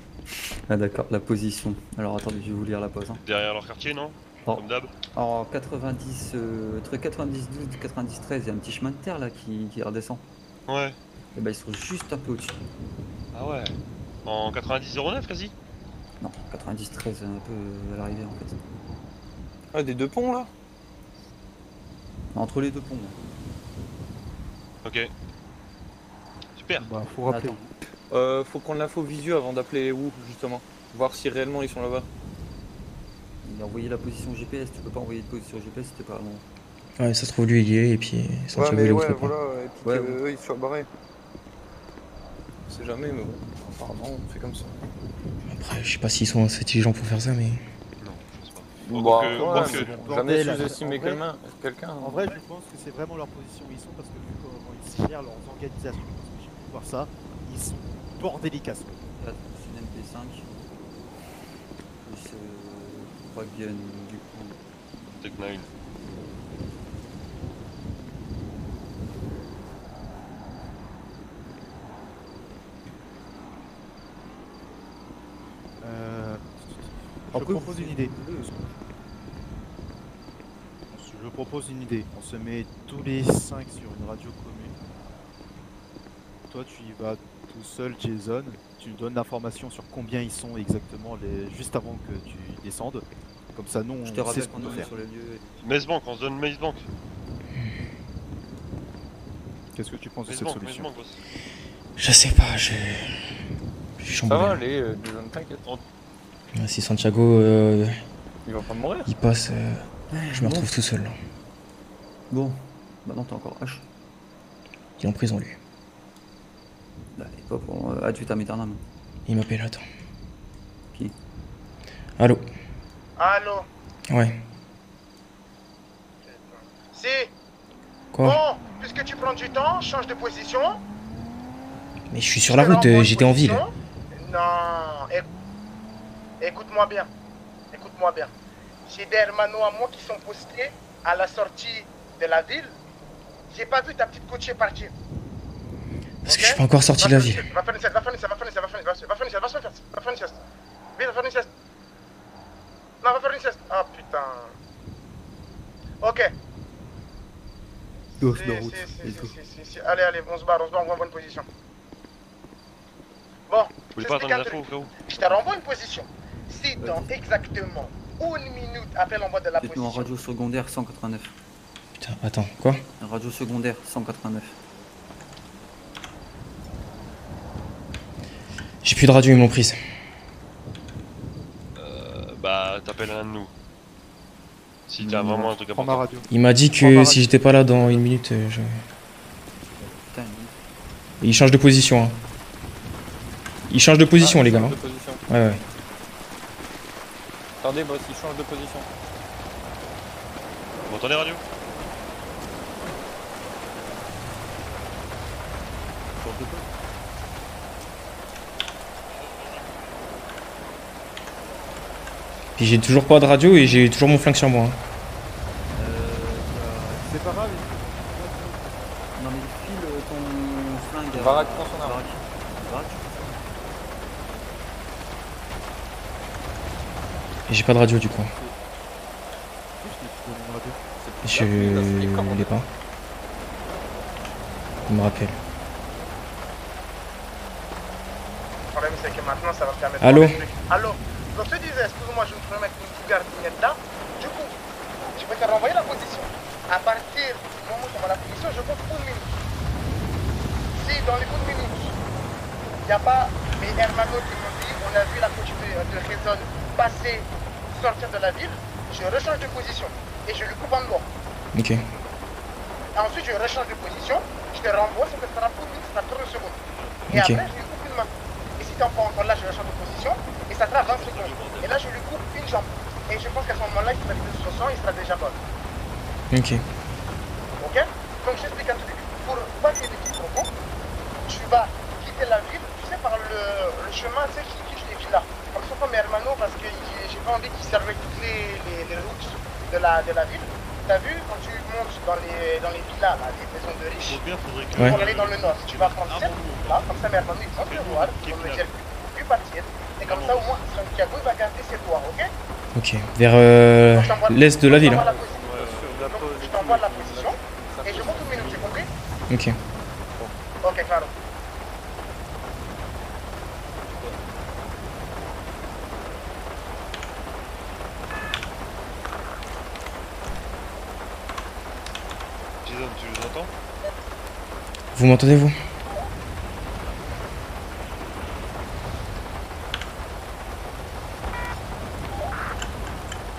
Ah d'accord, la position. Alors attendez, je vais vous lire la pose. Hein. Derrière leur quartier, non? Comme d'hab. En 90, entre 90-12 et 90-13, il y a un petit chemin de terre là qui redescend. Ouais. Et bah ils sont juste un peu au-dessus. Ah ouais. En 90-09 quasi. Non, 90-13, un peu à l'arrivée en fait. Ah, des deux ponts là? Entre les deux ponts. Ok. Super. Bah, faut rappeler. Faut qu'on l'info visu avant d'appeler où justement. Voir si réellement ils sont là-bas. Il a envoyé la position GPS, tu peux pas envoyer de position GPS si t'es pas loin. Ouais, ça se trouve, lui, il y est, et puis Santiago, il est autre part. voilà, et puis Ouais, qu'eux ils soient barrés. On sait jamais, mais bon, apparemment on fait comme ça. Après, je sais pas s'ils sont assez intelligents pour faire ça, mais. Bon, quoique- ouais, bon, jamais sous-estimer quelqu'un. En vrai, je pense que c'est vraiment leur position où ils sont parce que vu comment ils gèrent leurs organisations, parce que j'ai pu voir ça, ils sont bordéliques à ce moment. Là, c'est une MP5. Plus Wagon du coup. Tech 9. Je propose une idée. Je propose une idée. On se met tous les 5 sur une radio commune. Toi, tu y vas tout seul, Jason. Tu nous donnes l'information sur combien ils sont exactement juste avant que tu descendes. Comme ça, nous, on te sait rappelle ce qu'on qu'on doit est faire. sur le lieu. Mazebank, on se donne Mazebank. Qu'est-ce que tu penses de cette Mazebank, solution? Mazebank, boss. Je sais pas, je suis Ça chamboulé. va aller, Jason, t'inquiète. Si Santiago Il va pas mourir. il passe, je me retrouve tout seul. Là. Bon, maintenant t'as encore H. Il est en prison, lui. Bah, et pas pour ad vitam aeternam. Il m'appelle, attends. Qui? Allô? Allô? Ouais. Si. Quoi? Bon, puisque tu prends du temps, change de position. Mais je suis sur la route, j'étais en ville. Non, écoute-moi bien. Écoute-moi bien. J'ai des hermanos à moi qui sont postés à la sortie de la ville. J'ai pas vu ta petite coachée partir. Parce que je suis pas encore sorti de la ville. Va faire une sieste, va faire une sieste, va faire une sieste, va faire une sieste, va faire une sieste, va faire une sieste. Vite, va faire une sieste. Non, va faire une sieste. Ah putain. Ok. Gauche de route. Si. Allez, on se barre, on voit une bonne position. Bon, Vous voulez pas attendre l'info au cas où? je te renvoie une position. Si dans exactement 1 minute après l'envoi de la Dites-nous position... en radio secondaire 189. Putain, attends, quoi? Radio secondaire 189. J'ai plus de radio, ils m'ont prise. Bah, t'appelles un de nous. Si t'as vraiment un truc à Prends ma porter. radio. Il m'a dit que si j'étais pas là dans 1 minute, je... Putain, Il change de position, hein. Il change de position, les gars. change Hein. de position. Ouais. Attendez, boss, il change de position. Vous entendez radio? Puis j'ai toujours pas de radio et j'ai toujours mon flingue sur moi. Hein. C'est pas grave. Non mais file ton flingue. Varak prend son arme. Varak. Et j'ai pas de radio du coup. Je l'ai pas. Il me rappelle. Le problème c'est que maintenant ça va me permettre Allô? de voir des trucs. Allô? Donc je te disais, excuse-moi, je me trouvais avec une petite gardinière là. Du coup, je vais te renvoyer la position. À partir du moment où tu vois la position, je compte 1 minute. Si dans les 1 minutes, il n'y a pas mes hermanos qui m'ont dit, on a vu la coach de Rezon passer, sortir de la ville, je rechange de position et je lui coupe en dehors. Ok. Ensuite, je rechange de position, je te renvoie, ça te fera 1 minute, ça fera 30 secondes. Et Ok. après, je lui coupe une main. Et si t'es encore là, je rechange de position et ça fera 20 secondes. Et là, je lui coupe une jambe. Et je pense qu'à ce moment-là, il va faire son sang, il sera déjà mort. Ok. Ok? Donc, j'explique un truc. Pour pas qu'il y ait de quiproquos, tu vas quitter la ville, tu sais, par le chemin, tu sais, qui quitte les villas. Comme ça, pas mes hermanos, parce que j'ai pas envie qu'ils servent toutes les routes de la ville. T'as vu, quand tu montes dans les villas, là, les maisons de riches, Ouais. pour aller dans le nord, tu vas prendre cette route-là, comme ça mes hermanos, ils vont te voir, ils vont me dire plus partir. Et comme ça, au moins, Santiago, il va garder ses toits, ok? Ok, vers l'est de la ville. Hein. Je t'envoie la position et je compte une minute, j'ai compris? Ok. Ok, claro. Jason, tu nous entends? Vous m'entendez, vous?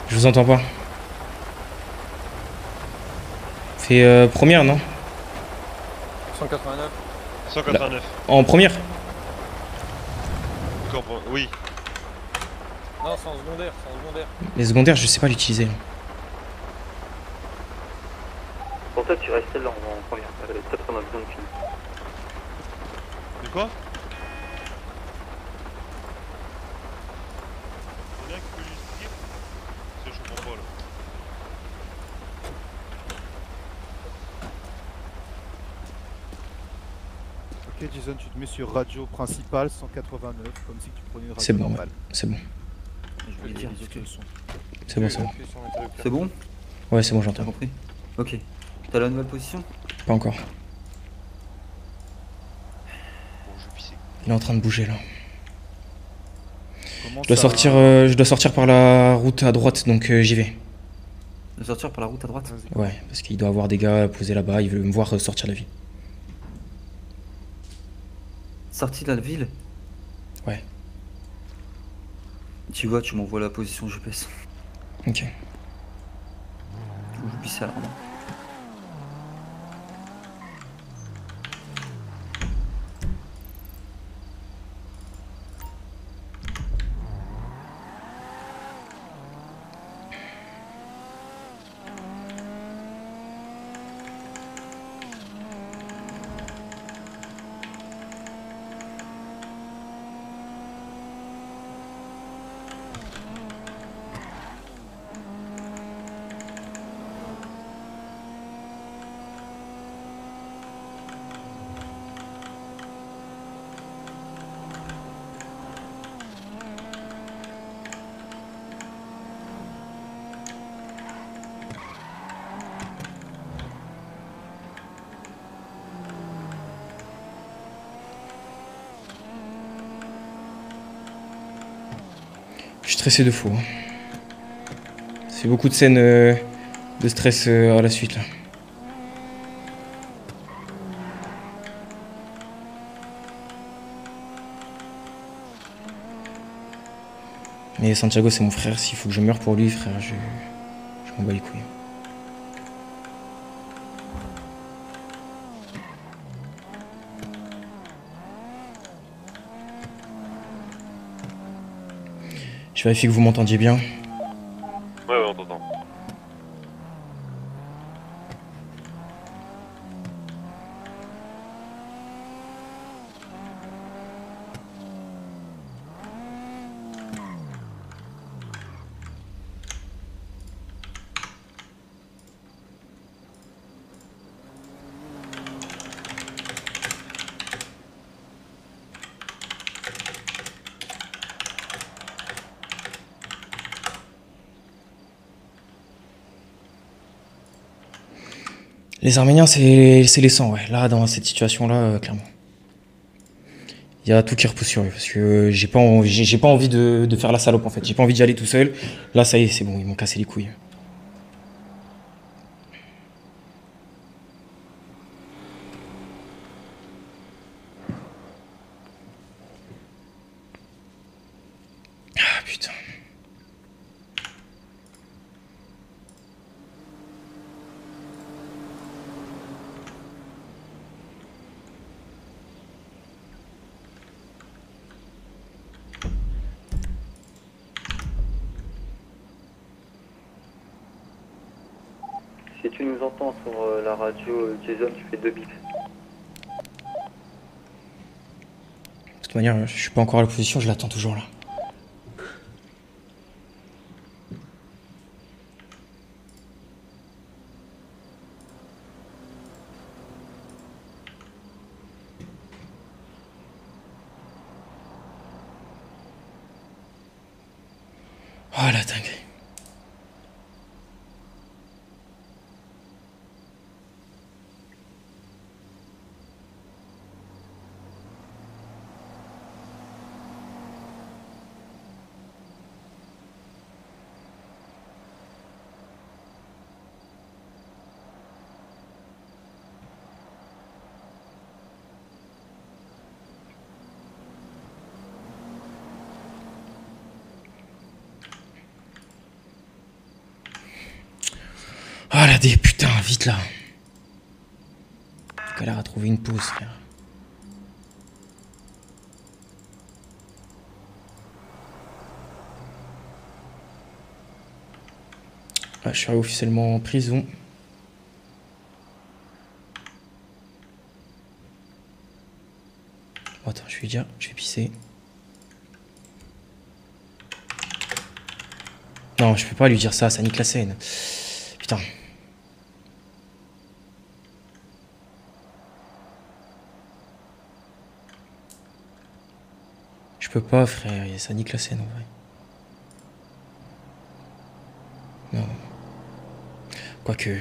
Je vous entends pas. Fait première, non? 189. 189. En première? Oui. Non, c'est en secondaire, c'est en secondaire. Les secondaires, je sais pas l'utiliser. Pour toi, tu restes là en première. Peut-être qu'on a besoin de filles. De quoi? Il y en a qui peut l'expliquer? Parce que je comprends pas là. Ok Jason, tu te mets sur radio principale 189 comme si tu prenais une radio C'est bon, normale. ouais. C'est bon. Je vais dire les autres sons. C'est bon, c'est bon. C'est bon? Ouais, c'est bon, T'as j'entends. compris? Ok. T'as la nouvelle position? Pas encore. Il est en train de bouger là. Je dois sortir par la route à droite, donc j'y vais. De sortir par la route à droite? Ouais, parce qu'il doit avoir des gars posés là-bas, il veut me voir sortir de la ville. Sorti de la ville? Ouais. Tu vois, tu m'envoies la position GPS. Ok. Faut que je puisse aller. Je suis stressé de fou. Hein. C'est beaucoup de scènes de stress à la suite là. Mais Santiago c'est mon frère, s'il faut que je meure pour lui frère, je m'en bats les couilles. Je vérifie que vous m'entendiez bien. Ouais, on t'entend. Les Arméniens, c'est les sangs, ouais. Là, dans cette situation-là, clairement. Il y a tout qui repousse sur eux, parce que j'ai pas envie de faire la salope, en fait. J'ai pas envie d'y aller tout seul. Là, ça y est, c'est bon, ils m'ont cassé les couilles. Ah, putain. Si tu nous entends sur la radio Jason, tu fais 2 bips. De toute manière, je suis pas encore à la position, je l'attends toujours là. Oh la dinguerie. Ah la dé, putain, vite là. Galère à trouver une pause, frère. Ah, je suis officiellement en prison. Oh, attends, je vais dire, je vais pisser. Non, je peux pas lui dire ça nique la scène. Putain. Je peux pas, frère, ça nique la scène en vrai. Non. Quoique.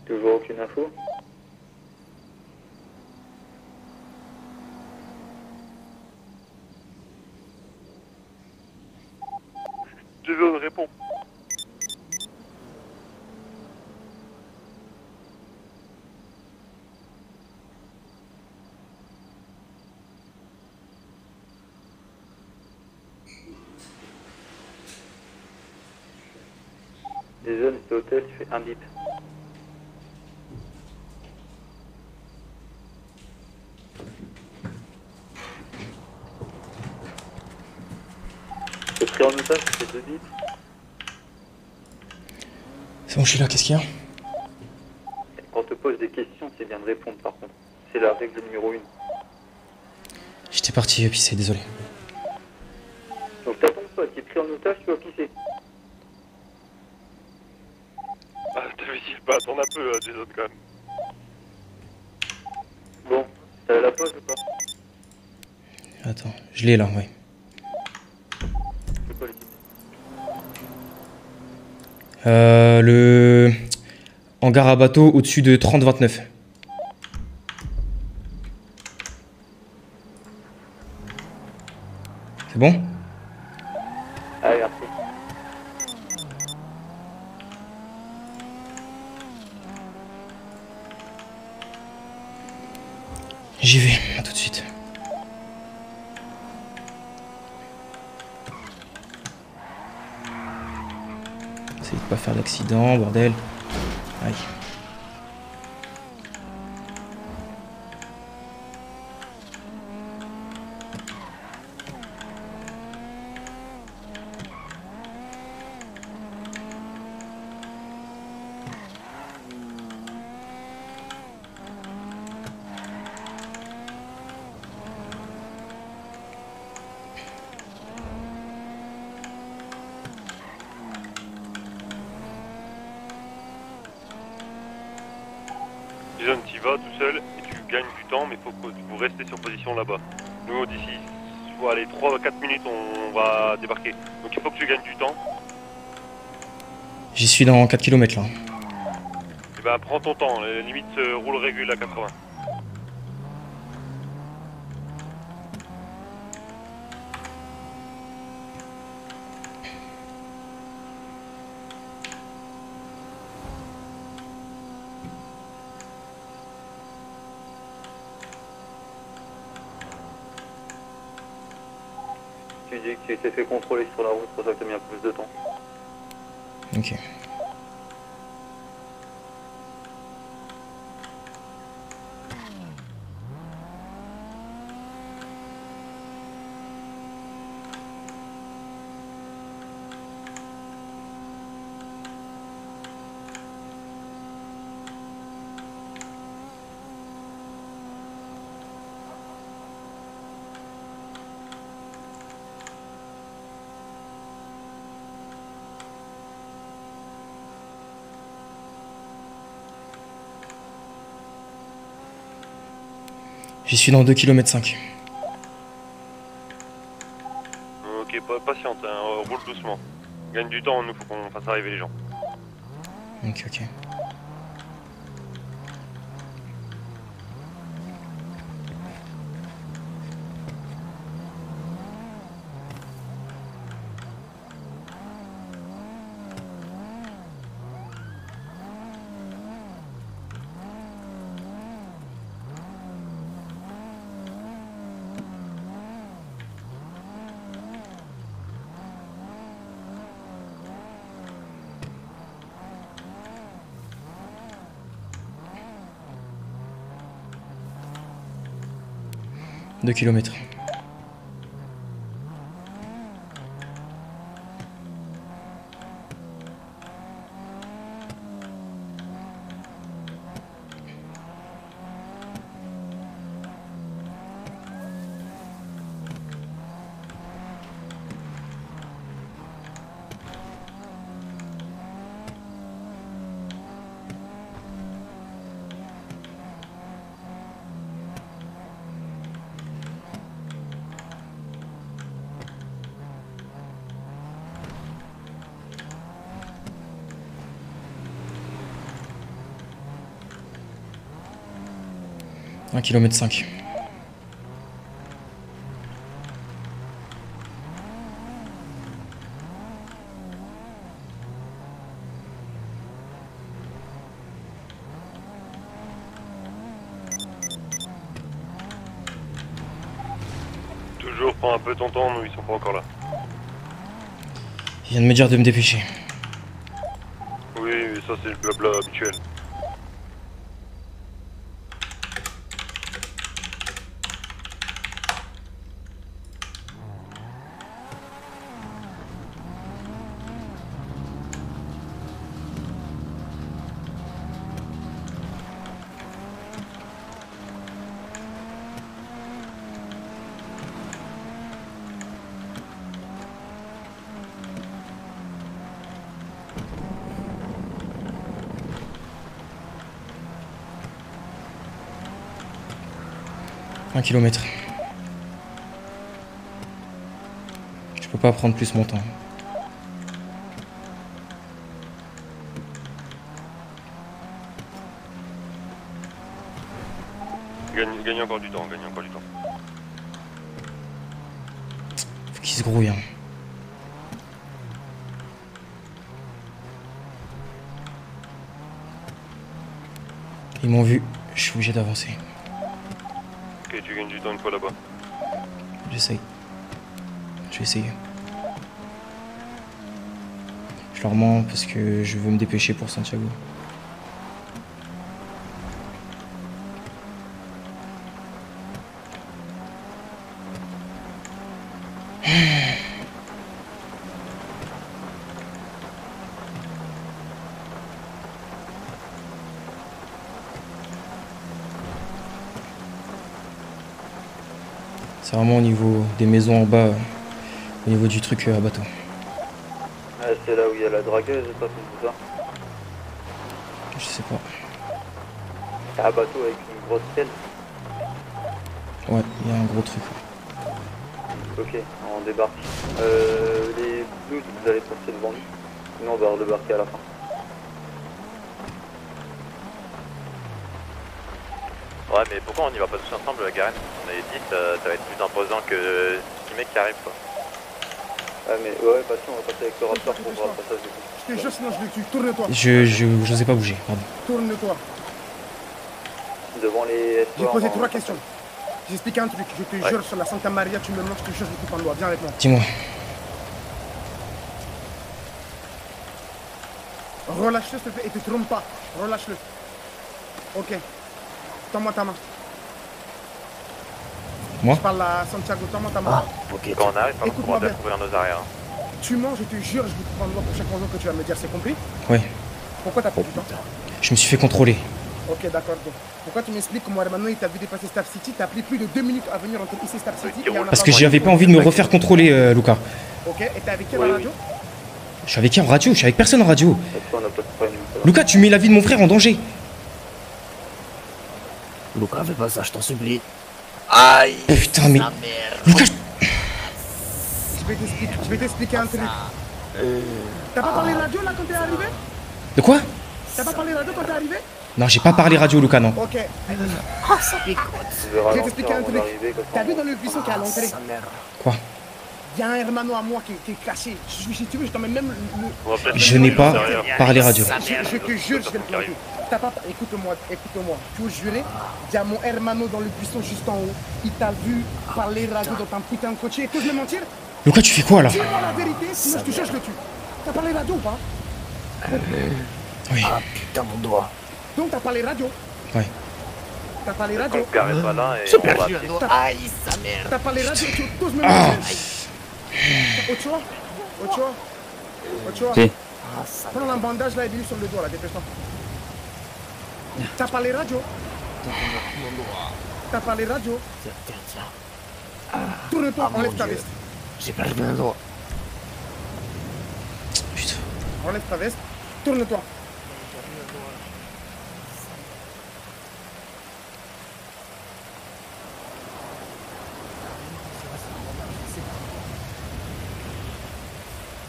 Toujours aucune info? Jason, réponds. Jason, c'est hôtel, tu fais un bip. C'est pris en otage, tu fais 2 bips. C'est bon, je suis là, qu'est-ce qu'il y a? Quand on te pose des questions, c'est bien de répondre par contre. C'est la règle numéro 1. J'étais parti pisser, désolé. Donc t'attends pas, t'es pris en otage, tu vas pisser. Ah, t'as vu si je peux attendre un peu, Jason, quand même. Bon, t'as la pause ou pas? Attends, je l'ai là, ouais. C'est quoi le titre? Le hangar à bateau au-dessus de 30-29. C'est bon? Allez, merci. J'y vais, à tout de suite. Essayez de pas faire d'accident, bordel. Aïe. Jason, tu vas tout seul et tu gagnes du temps, mais il faut que vous restez sur position là-bas. Nous, d'ici, allez, 3-4 minutes, on va débarquer. Donc il faut que tu gagnes du temps. J'y suis dans 4 km là. Et ben, prends ton temps, limite roule régule à 80. Tu dis que tu t'es fait contrôler sur la route, c'est pour ça que t'as mis un peu plus de temps. Ok. J'y suis dans 2 km 5. Ok, patiente, hein, roule doucement. Gagne du temps, nous faut qu'on fasse arriver les gens. Ok, ok. Deux kilomètres. Un kilomètre 5. Toujours, prends un peu ton temps, nous ils sont pas encore là. Il vient de me dire de me dépêcher. Oui, mais ça c'est le blabla habituel. Un kilomètre. Je peux pas prendre plus mon temps. Gagne encore du temps, gagne encore du temps. Faut qu'il se grouille. Hein. Ils m'ont vu, je suis obligé d'avancer. Ok, tu gagnes du temps une fois là-bas. J'essaye. Je vais essayer. Je leur mens parce que je veux me dépêcher pour Santiago. C'est vraiment au niveau des maisons en bas, au niveau du truc à bateau. Ah, c'est là où il y a la dragueuse, toi, c'est ça? Je sais pas. C'est un bateau avec une grosse pelle. Ouais, il y a un gros truc. Ok, on débarque. Les blues, vous allez passer devant nous. Sinon, on va redébarquer à la fin. Ouais, mais pourquoi on n'y va pas tous ensemble, la Garen? On avait dit que ça va être plus imposant que 6 mecs qui arrivent, quoi. Ah, mais ouais, bah si, on va passer avec le raptor pour voir le passage du coup. Je te jure, sinon je le tue. Tourne-toi. Je n'osais pas bouger, pardon. Tourne-toi. Devant les... J'ai posé 3 questions. J'ai expliqué un truc. Je te jure, sur la Santa Maria, tu me manges, je te jure, je te coupe en doigt. Viens avec moi. Dis-moi. Relâche-le, s'il te plaît, et te trompe pas. Relâche-le. Ok. Tends-moi ta main. Moi? Je parle à Santiago, tends-moi ta main. Ok. Quand on arrive, par contre, on va couvrir nos arrières. Tu mens, je te jure, je vais te prendre pour chaque raison que tu vas me dire, c'est compris? Ouais. Pourquoi t'as pris du temps? Je me suis fait contrôler. Ok, d'accord. Okay. Pourquoi tu m'expliques comment Hermano il t'a vu dépasser Staff City? T'as pris plus de 2 minutes à venir entre ici et Staff City. Parce que j'avais pas envie de me refaire contrôler, Luca. Ok, et t'es avec qui à la radio? Je suis avec qui en radio? Je suis avec personne en radio. Luca, tu mets la vie de mon frère en danger. Luca, fais pas ça, je t'en supplie. Aïe! Putain, mais. Luca, Je vais t'expliquer un truc. T'as pas parlé radio là quand t'es arrivé? de quoi? T'as pas parlé radio quand t'es arrivé? Non, j'ai pas parlé radio, Lucas, non. Ok. Oh, ça picote. Je vais t'expliquer un truc. T'as vu dans le buisson qui est à l'entrée? Quoi? Il y a un hermano à moi qui est caché. Si tu veux, je t'emmène même le... Je n'ai pas parlé radio. Je te jure, je vais le planter. T'as pas... Écoute-moi. Tu veux jurer? Il y a mon hermano dans le buisson juste en haut. Il t'a vu parler radio dans ton putain de cocher. Peux-je me mentir? Lucas, tu fais quoi là? Dis-moi la vérité, sinon je te jure, je le tue. T'as parlé radio ou pas? Oui. Ah putain, mon doigt. Donc t'as parlé radio? Ouais. T'as parlé radio? Le gars est pas là et Super. on va appeler. Aïe, sa mère. T'as parlé radio? Tu poses me Ah. Ochoa? Si. Prends un bandage là et dis sur le doigt là, dépêche-toi. T'as parlé radio? T'as parlé radio? Tiens. Tourne-toi, Ah, enlève mon ta Dieu. veste. J'ai perdu un doigt. Putain. Enlève ta veste. Tourne-toi.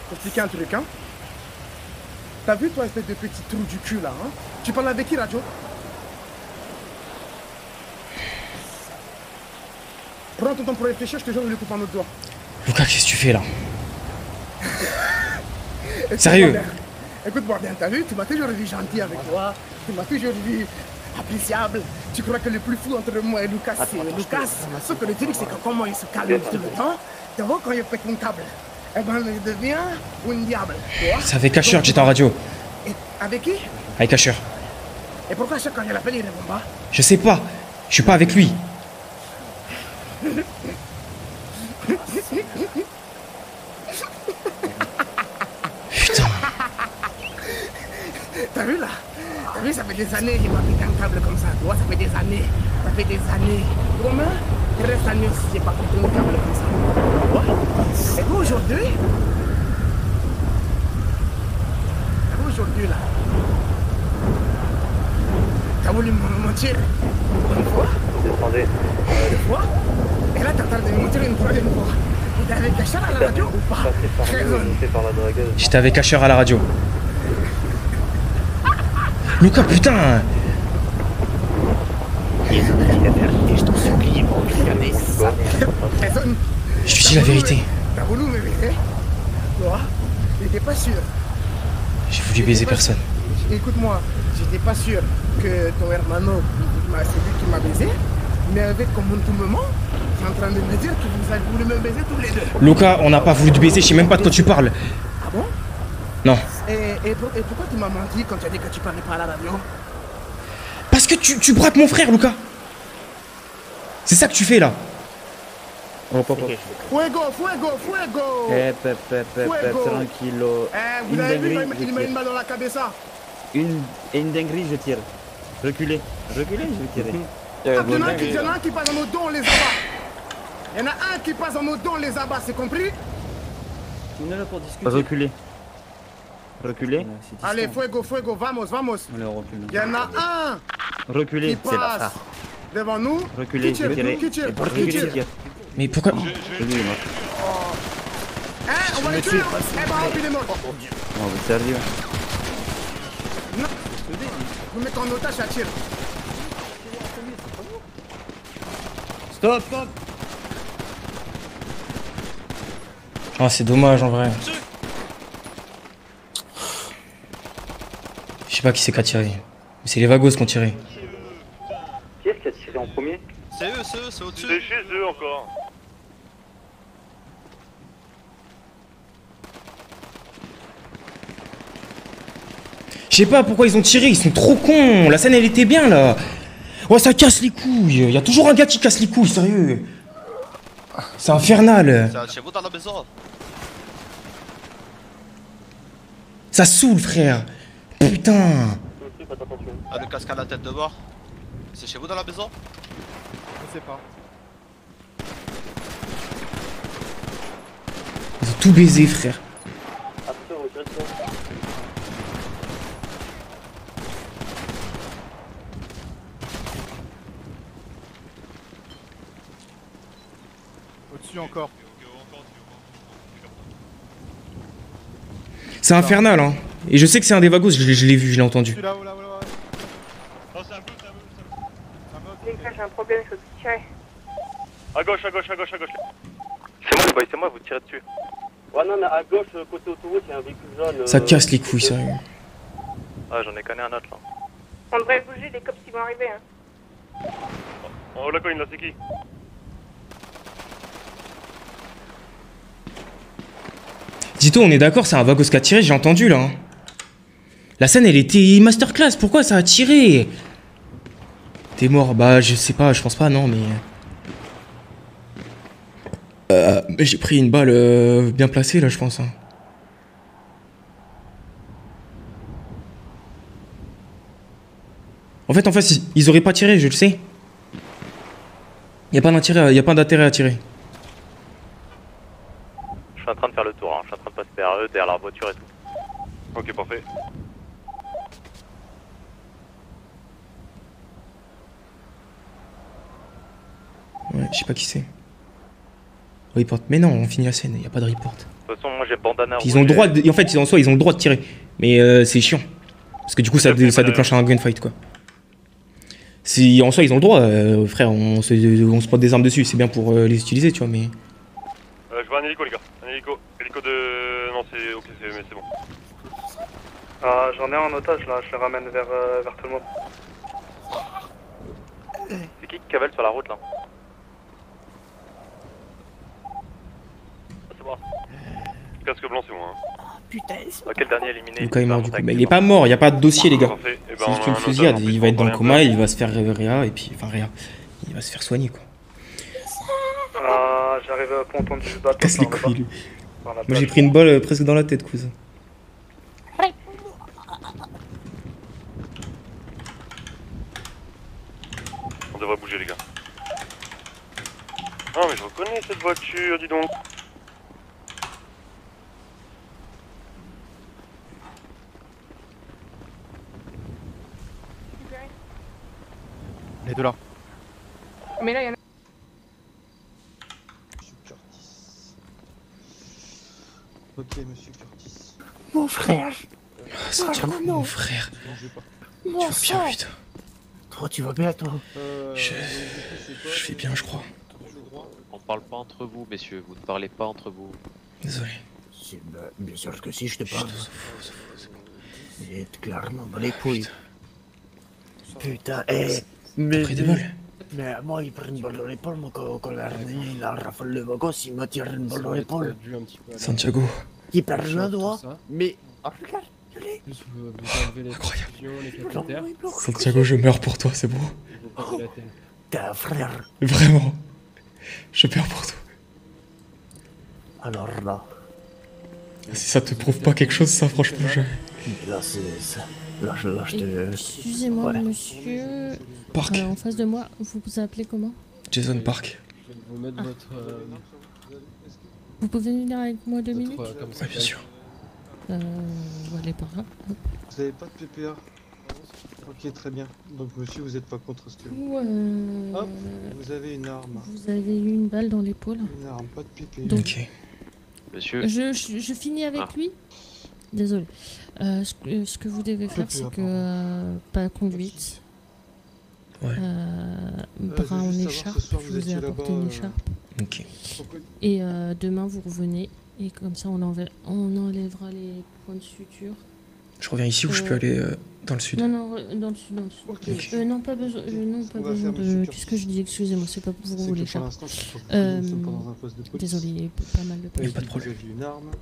Je vais t'expliquer un truc, hein. T'as vu toi, espèce de petit trou du cul là, hein? Tu parles avec qui, radio? Prends ton temps pour réfléchir, je te jure, je lui coupe un autre doigt. Lucas, qu'est-ce que tu fais là? Sérieux? Écoute-moi bien, t'as vu? Tu m'as toujours vu gentil avec toi. Tu m'as toujours vu appréciable. Tu crois que le plus fou entre moi et Lucas, c'est Lucas. Sauf que le truc, c'est que comment il se calme tout le temps. Tu vois, quand il pète une câble, eh ben, il devient un diable. Tu vois? C'est avec Asher que j'étais en radio. Et avec qui? Avec Asher. Et pourquoi chaque quand il appelle, il répond pas? Je sais pas. Je suis pas avec lui. Putain. T'as vu là? T'as vu, ça fait des années qu'il m'a pété un câble comme ça. Tu vois, ça fait des années. Ça fait des années. Combien? 13 années aussi, j'ai pas pété un câble comme ça. Tu vois? Et vous aujourd'hui? Aujourd'hui là, t'as voulu me mentir une fois, Descendez. deux fois, et là t'as tenté de me mentir une troisième fois. T'es avec Asher à la radio ou pas? Passez par la dragueuse. J'étais avec Asher à la radio. Lucas, putain. Je t'en supplie, mon regardez ça. Je te dis la vérité. T'as voulu me baiser? Toi? J'étais pas sûr. J'ai voulu baiser personne. Écoute-moi, j'étais pas sûr que ton hermano, c'est lui qui m'a baisé, mais avec comme tout moment, tu es en train de me dire que vous avez voulu me baiser tous les deux. Lucas, on n'a pas voulu te baiser, je sais même pas de quoi tu parles. Ah bon? Non. Et pourquoi tu m'as menti quand tu as dit que tu parlais pas à la radio? Parce que tu braques mon frère, Lucas. C'est ça que tu fais là. Oh, papa. Fuego, fuego, fuego! Tranquillo. Vous avez vu, il m'a une balle dans la cabeza. Une dinguerie, je tire. Reculez, je vais tirer. Il y en a un qui passe dans nos dos, on les abat. Il y en a un qui passe dans nos dos, on les abat, c'est compris? On est là pour discuter. Reculez. Allez, fuego, fuego, vamos. Allez, on recule. Il y en a un Reculez, qui passe devant nous. Reculez, Qui tire? Mais pourquoi? Hein, on va les tuer? Eh ben, il est mort. Oh, mais sérieux? Non. Vous mettez en otage, ça tire. Stop. Ah, c'est dommage en vrai. Je sais pas qui c'est qui a tiré. Mais c'est les Vagos qui ont tiré. Qui est-ce qui a tiré en premier? C'est eux, c'est au-dessus. C'est chez eux encore. Je sais pas pourquoi ils ont tiré, ils sont trop cons. La scène elle était bien là. Ouais, ça casse les couilles. Il y a toujours un gars qui casse les couilles, sérieux. C'est infernal. C'est chez vous dans la maison. Ça saoule, frère. Putain. Ah, le casque à la tête de mort. C'est chez vous dans la maison? Je sais pas. Ils ont tout baisé, frère. Au-dessus encore. C'est infernal, hein. Et je sais que c'est un des vagos, je l'ai vu, je l'ai entendu. J'ai un problème, il faut tirer. À gauche, à gauche, à gauche, à gauche. C'est moi les boys, c'est moi, vous tirez dessus. Ouais, non, mais à gauche, côté autoroute, il y a un véhicule jaune. Ça casse les couilles, sérieux. Ah, j'en ai connu un autre là. On devrait bouger, les cops qui vont arriver. Hein. Oh la colline là, c'est qui? Dito, on est d'accord, c'est un vagos qui a tiré, j'ai entendu là. Hein. La scène, elle était masterclass, pourquoi ça a tiré? T'es mort, bah je sais pas, je pense pas, non, mais... j'ai pris une balle bien placée là, je pense. Hein. En fait, ils auraient pas tiré, je le sais. Y a pas d'intérêt à tirer. Je suis en train de faire le tour, hein. Je suis en train de passer derrière eux, derrière leur voiture et tout. Ok, parfait. Ouais, je sais pas qui c'est. Report. Mais non, on finit la scène, y a pas de report. De toute façon, moi j'ai bandana. Ils ont le droit de... En fait, en soi, ils ont le droit de tirer. Mais c'est chiant. Parce que du coup, ça déclenche un gunfight, quoi. En soi, ils ont le droit, frère, on se porte des armes dessus, c'est bien pour les utiliser, tu vois, mais... Je vois un hélico, les gars. Un hélico. Hélico de... Non, c'est... Ok, c'est bon. J'en ai un en otage là, je le ramène vers tout le monde. C'est qui cavale sur la route là? C'est moi. Casque blanc, c'est moi. Hein. Putain, quel dernier éliminé? Luka est mort du coup. Mais il est pas mort, il y a pas de dossier, les gars. C'est juste une fusillade, il va être dans le coma, il va se faire réa, et puis... Enfin, réa. Il va se faire soigner, quoi. J'arrive au ponton du bateau. Casse les couilles, lui. Moi, j'ai pris une balle presque dans la tête, cousin. On devrait bouger, les gars. Ah, mais je reconnais cette voiture, dis donc. Les deux là. Mais là, il y en a. Ok, monsieur Curtis. Mon frère. Santiago, mon frère. Tu vas bien, putain. Toi, tu vas bien, toi? Je vais bien, je crois. On parle pas entre vous, messieurs, vous ne parlez pas entre vous. Désolé. Bien sûr que si, je te parle. Mais clairement, dans les couilles. Putain, mais moi, il prend une balle dans l'épaule, moi, quand il a rafale le wagon, il m'a tiré une balle dans l'épaule. Santiago. Il perd le doigt, mais... regarde, Incroyable. Santiago, je meurs pour toi, c'est bon. T'es un frère. Vraiment. Je meurs pour toi. Alors là... Si ça te prouve pas quelque chose, ça, franchement, je... Là, c'est ça. Là, je te... Excusez-moi, monsieur. Park. En face de moi, vous vous appelez comment? Jason Park. Je vais vous mettre votre... Vous pouvez venir avec moi 2 minutes? Ouais, bien sûr. On va aller par là. Hop. Vous avez pas de PPA? Ok, très bien. Donc, monsieur, vous êtes pas contre ce que... Hop, vous avez une arme. Vous avez eu une balle dans l'épaule. Une arme, pas de PPA. Donc, ok. Monsieur... Je finis avec lui. Désolé. Ce que vous devez faire, c'est que... pas conduite. Ouais. Bras en écharpe, je vous ai apporté une écharpe. Ok. Et demain, vous revenez. Et comme ça, on enlèvera les points de suture. Je reviens ici ou je peux aller dans le sud? Non, dans le sud, dans le sud. Okay. Non, pas besoin, pas besoin de... Qu'est-ce que je dis? Excusez-moi, c'est pas pour vous l'écharpe. Désolé, il y a pas mal de personnes. Pas de problème.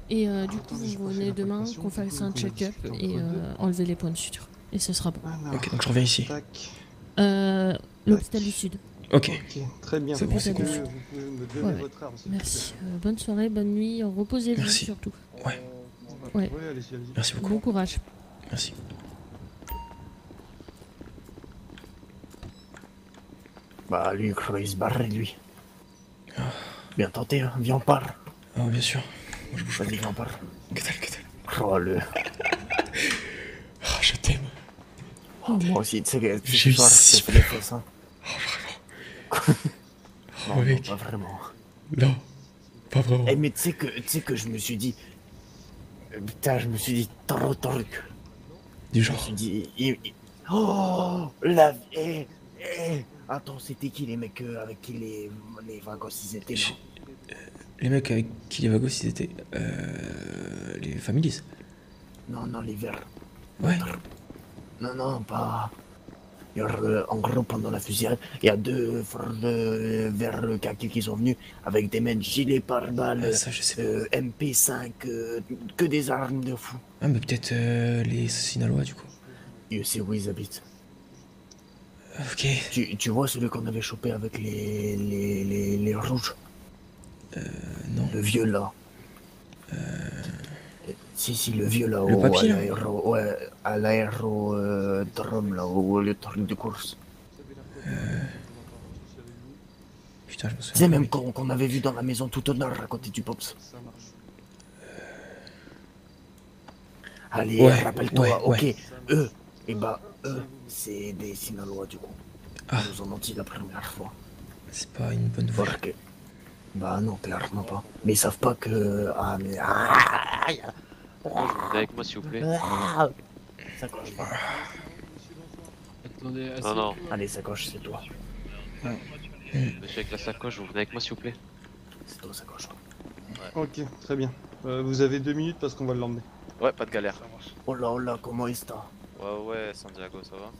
Et du coup, vous revenez demain, qu'on fasse un check-up et enlever les points de suture. Et ce sera bon. Ok, donc je reviens ici. L'hôpital du Sud. Ok. Très bien. C'est bon, c'est cool. bon. Vous pouvez me donner votre arme. Merci. Bonne soirée, bonne nuit. Reposez-vous surtout. Ouais. Ouais. Merci beaucoup. Bon courage. Merci. Bah, lui, il se barre, lui. Bien tenté, hein. Viens, on part. Ah, bien sûr. Moi, je bouge pas. Vas-y, viens, on part. Que dalle. Oh, le... Oh, je t'aime. Oh, moi aussi, tu sais que j'ai eu soir, si je te fais les fesses, hein. Oh, vraiment. Non, mec. pas vraiment. Non, pas vraiment. Eh, mais tu sais que je me suis dit... Putain, je me suis dit trop de trucs. Du Je me genre. suis dit... Oh la... Attends, c'était qui les mecs avec qui les vagos ils étaient là? Les mecs avec qui les vagos ils étaient. Les families. Non, non, les verts. Ouais. Non, pas... En gros, pendant la fusillade, il y a deux frères verts kaki qui sont venus avec des mêmes gilets pare-balles, MP5, que des armes de fou. Ah, mais peut-être les Sinalois du coup. Je sais où ils habitent. Ok. Tu vois celui qu'on avait chopé avec les rouges? Non. Le vieux là. Si, le vieux là. Le papier, là à l'aérodrome là, où le truc de course. Putain, je me C'est même qu'on avait vu dans la maison tout au nord à côté du Pops. Allez, Ouais, rappelle-toi, ouais, ok. ouais. Eux, c'est des Sinalois du coup. Ils nous en ont dit la première fois. C'est pas une bonne voie. Bah non, clairement pas. Mais ils savent pas que... Ah, mais... Vous venez avec moi s'il vous plaît. Sacoche. Attendez, non. Allez, sacoche, c'est toi. Monsieur avec la sacoche, vous venez avec moi s'il vous plaît. C'est toi, sacoche. Ok, très bien. Vous avez 2 minutes parce qu'on va l'emmener. Ouais, pas de galère. Oh là, comment est-ce que Ouais, Santiago, ça va?